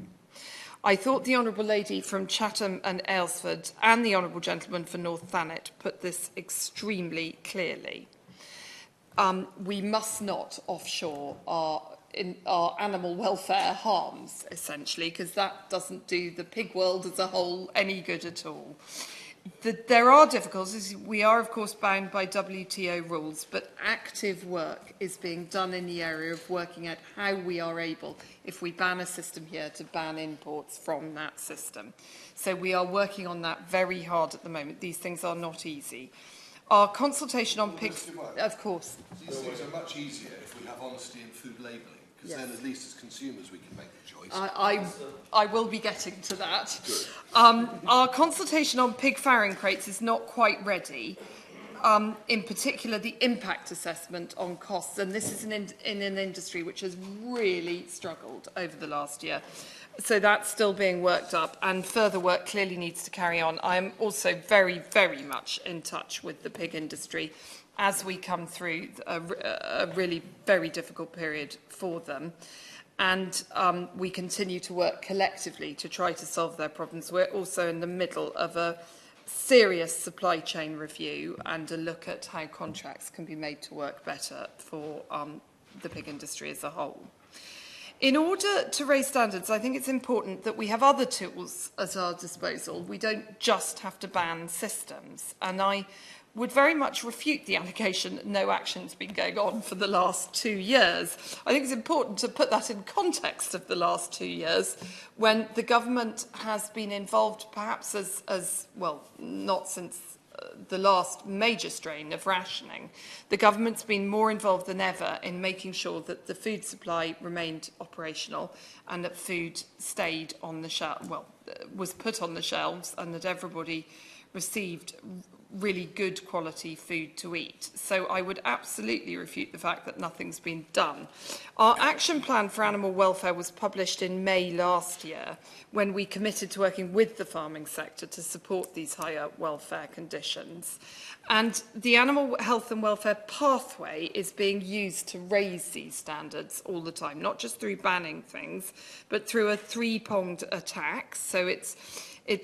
I thought the Honourable Lady from Chatham and Aylesford and the Honourable Gentleman for North Thanet put this extremely clearly. We must not offshore our animal welfare harms, essentially, because that doesn't do the pig world as a whole any good at all. There are difficulties. We are, of course, bound by WTO rules, but active work is being done in the area of working out how we are able, if we ban a system here, to ban imports from that system. So we are working on that very hard at the moment. These things are not easy. Our consultation on pigs, of course. These things are much easier if we have honesty in food labelling. Because then, at least as consumers, we can make the choice. I will be getting to that. Our consultation on pig farrowing crates is not quite ready. In particular, the impact assessment on costs. And this is in an industry which has really struggled over the last year. So that's still being worked up, and further work clearly needs to carry on. I am also very, very much in touch with the pig industry as we come through a really very difficult period for them. And we continue to work collectively to try to solve their problems. We're also in the middle of a serious supply chain review and a look at how contracts can be made to work better for the pig industry as a whole. In order to raise standards, I think it's important that we have other tools at our disposal. We don't just have to ban systems. And I would very much refute the allegation that no action's been going on for the last 2 years. I think it's important to put that in context of the last 2 years, when the government has been involved, perhaps as well, not since the last major strain of rationing. The government's been more involved than ever in making sure that the food supply remained operational and that food stayed on the shelf, well, was put on the shelves, and that everybody received really good quality food to eat. So I would absolutely refute the fact that nothing's been done. Our action plan for animal welfare was published in May last year, when we committed to working with the farming sector to support these higher welfare conditions. And the animal health and welfare pathway is being used to raise these standards all the time, not just through banning things, but through a three-pronged attack. So it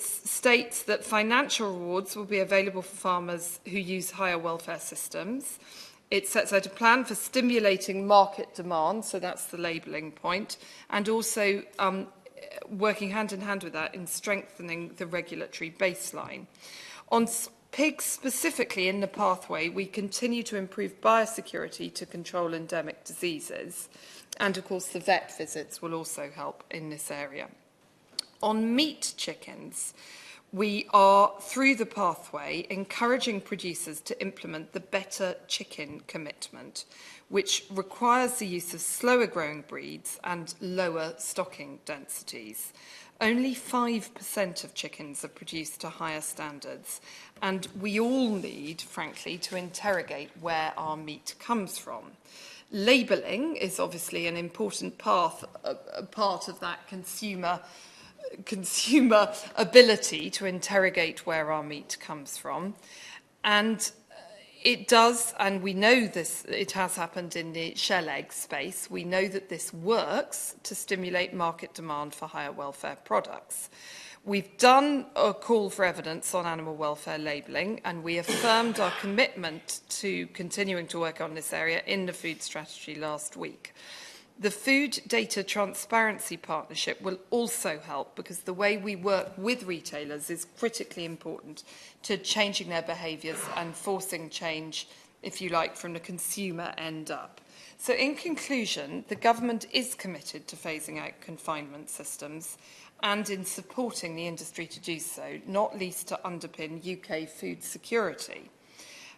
states that financial rewards will be available for farmers who use higher welfare systems. It sets out a plan for stimulating market demand, so that's the labelling point, and also working hand in hand with that in strengthening the regulatory baseline. On pigs specifically in the pathway, we continue to improve biosecurity to control endemic diseases, and of course the vet visits will also help in this area. On meat chickens, we are, through the pathway, encouraging producers to implement the Better Chicken commitment, which requires the use of slower growing breeds and lower stocking densities. Only 5% of chickens are produced to higher standards, and we all need, frankly, to interrogate where our meat comes from. Labelling is obviously an important part of that consumer ability to interrogate where our meat comes from. And it does, and we know this, it has happened in the shell egg space. We know that this works to stimulate market demand for higher welfare products. We've done a call for evidence on animal welfare labelling, and we affirmed our commitment to continuing to work on this area in the food strategy last week. The Food Data Transparency Partnership will also help, because the way we work with retailers is critically important to changing their behaviours and forcing change, if you like, from the consumer end up. So in conclusion, the government is committed to phasing out confinement systems, and in supporting the industry to do so, not least to underpin UK food security.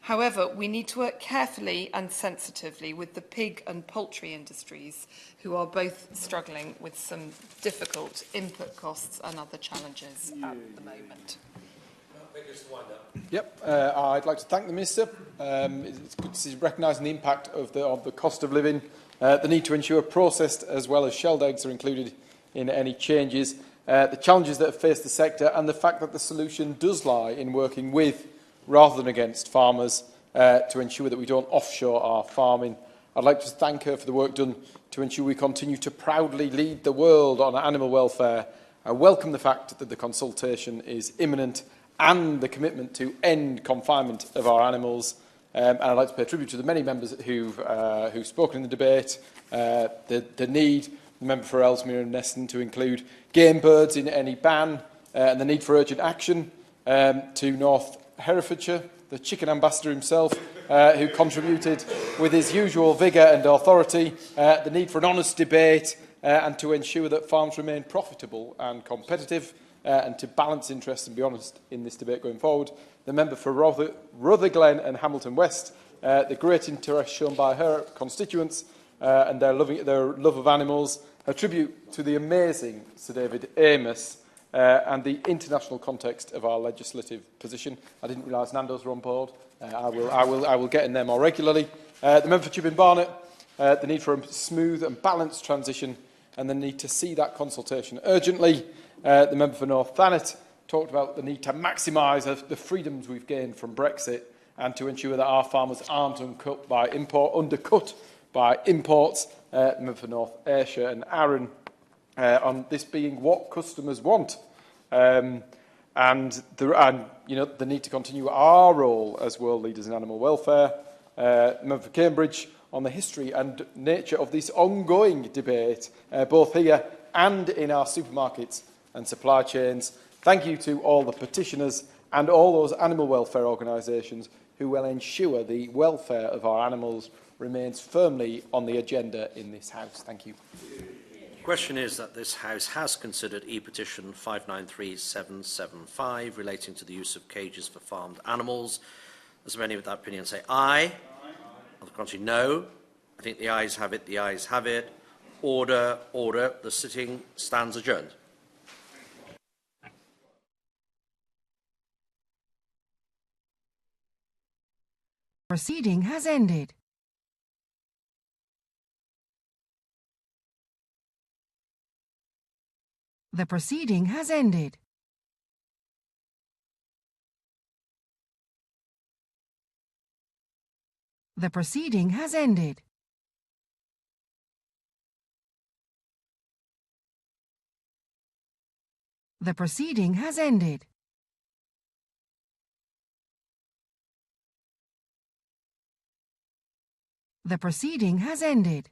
However, we need to work carefully and sensitively with the pig and poultry industries, who are both struggling with some difficult input costs and other challenges at the moment. Yep, I'd like to thank the Minister. It's good to see recognising the impact of the cost of living, the need to ensure processed as well as shelled eggs are included in any changes, the challenges that have faced the sector, and the fact that the solution does lie in working with rather than against farmers to ensure that we don't offshore our farming. I'd like to thank her for the work done to ensure we continue to proudly lead the world on animal welfare. I welcome the fact that the consultation is imminent and the commitment to end confinement of our animals. And I'd like to pay tribute to the many members who've spoken in the debate, the need, the member for Ellesmere and Neston, to include game birds in any ban, and the need for urgent action, to North Herefordshire, the chicken ambassador himself, who contributed with his usual vigour and authority, the need for an honest debate, and to ensure that farms remain profitable and competitive, and to balance interests and be honest in this debate going forward. The member for Rutherglen and Hamilton West, the great interest shown by her constituents and their love of animals, her tribute to the amazing Sir David Amos, and the international context of our legislative position. I didn't realise Nando's were on board. I will get in there more regularly. The member for Chipping Barnet, the need for a smooth and balanced transition, and the need to see that consultation urgently. The member for North Thanet talked about the need to maximise the freedoms we've gained from Brexit and to ensure that our farmers aren't undercut by imports. The member for North Ayrshire and Arran on this being what customers want, and the need to continue our role as world leaders in animal welfare. The member for Cambridge on the history and nature of this ongoing debate, both here and in our supermarkets and supply chains. Thank you to all the petitioners and all those animal welfare organisations who will ensure the welfare of our animals remains firmly on the agenda in this House. Thank you. The question is that this House has considered E-petition 593775 relating to the use of cages for farmed animals. As many with that opinion say aye. On the contrary, no. I think the ayes have it. The ayes have it. Order, order. The sitting stands adjourned. Proceeding has ended. The proceeding has ended. The proceeding has ended. The proceeding has ended. The proceeding has ended.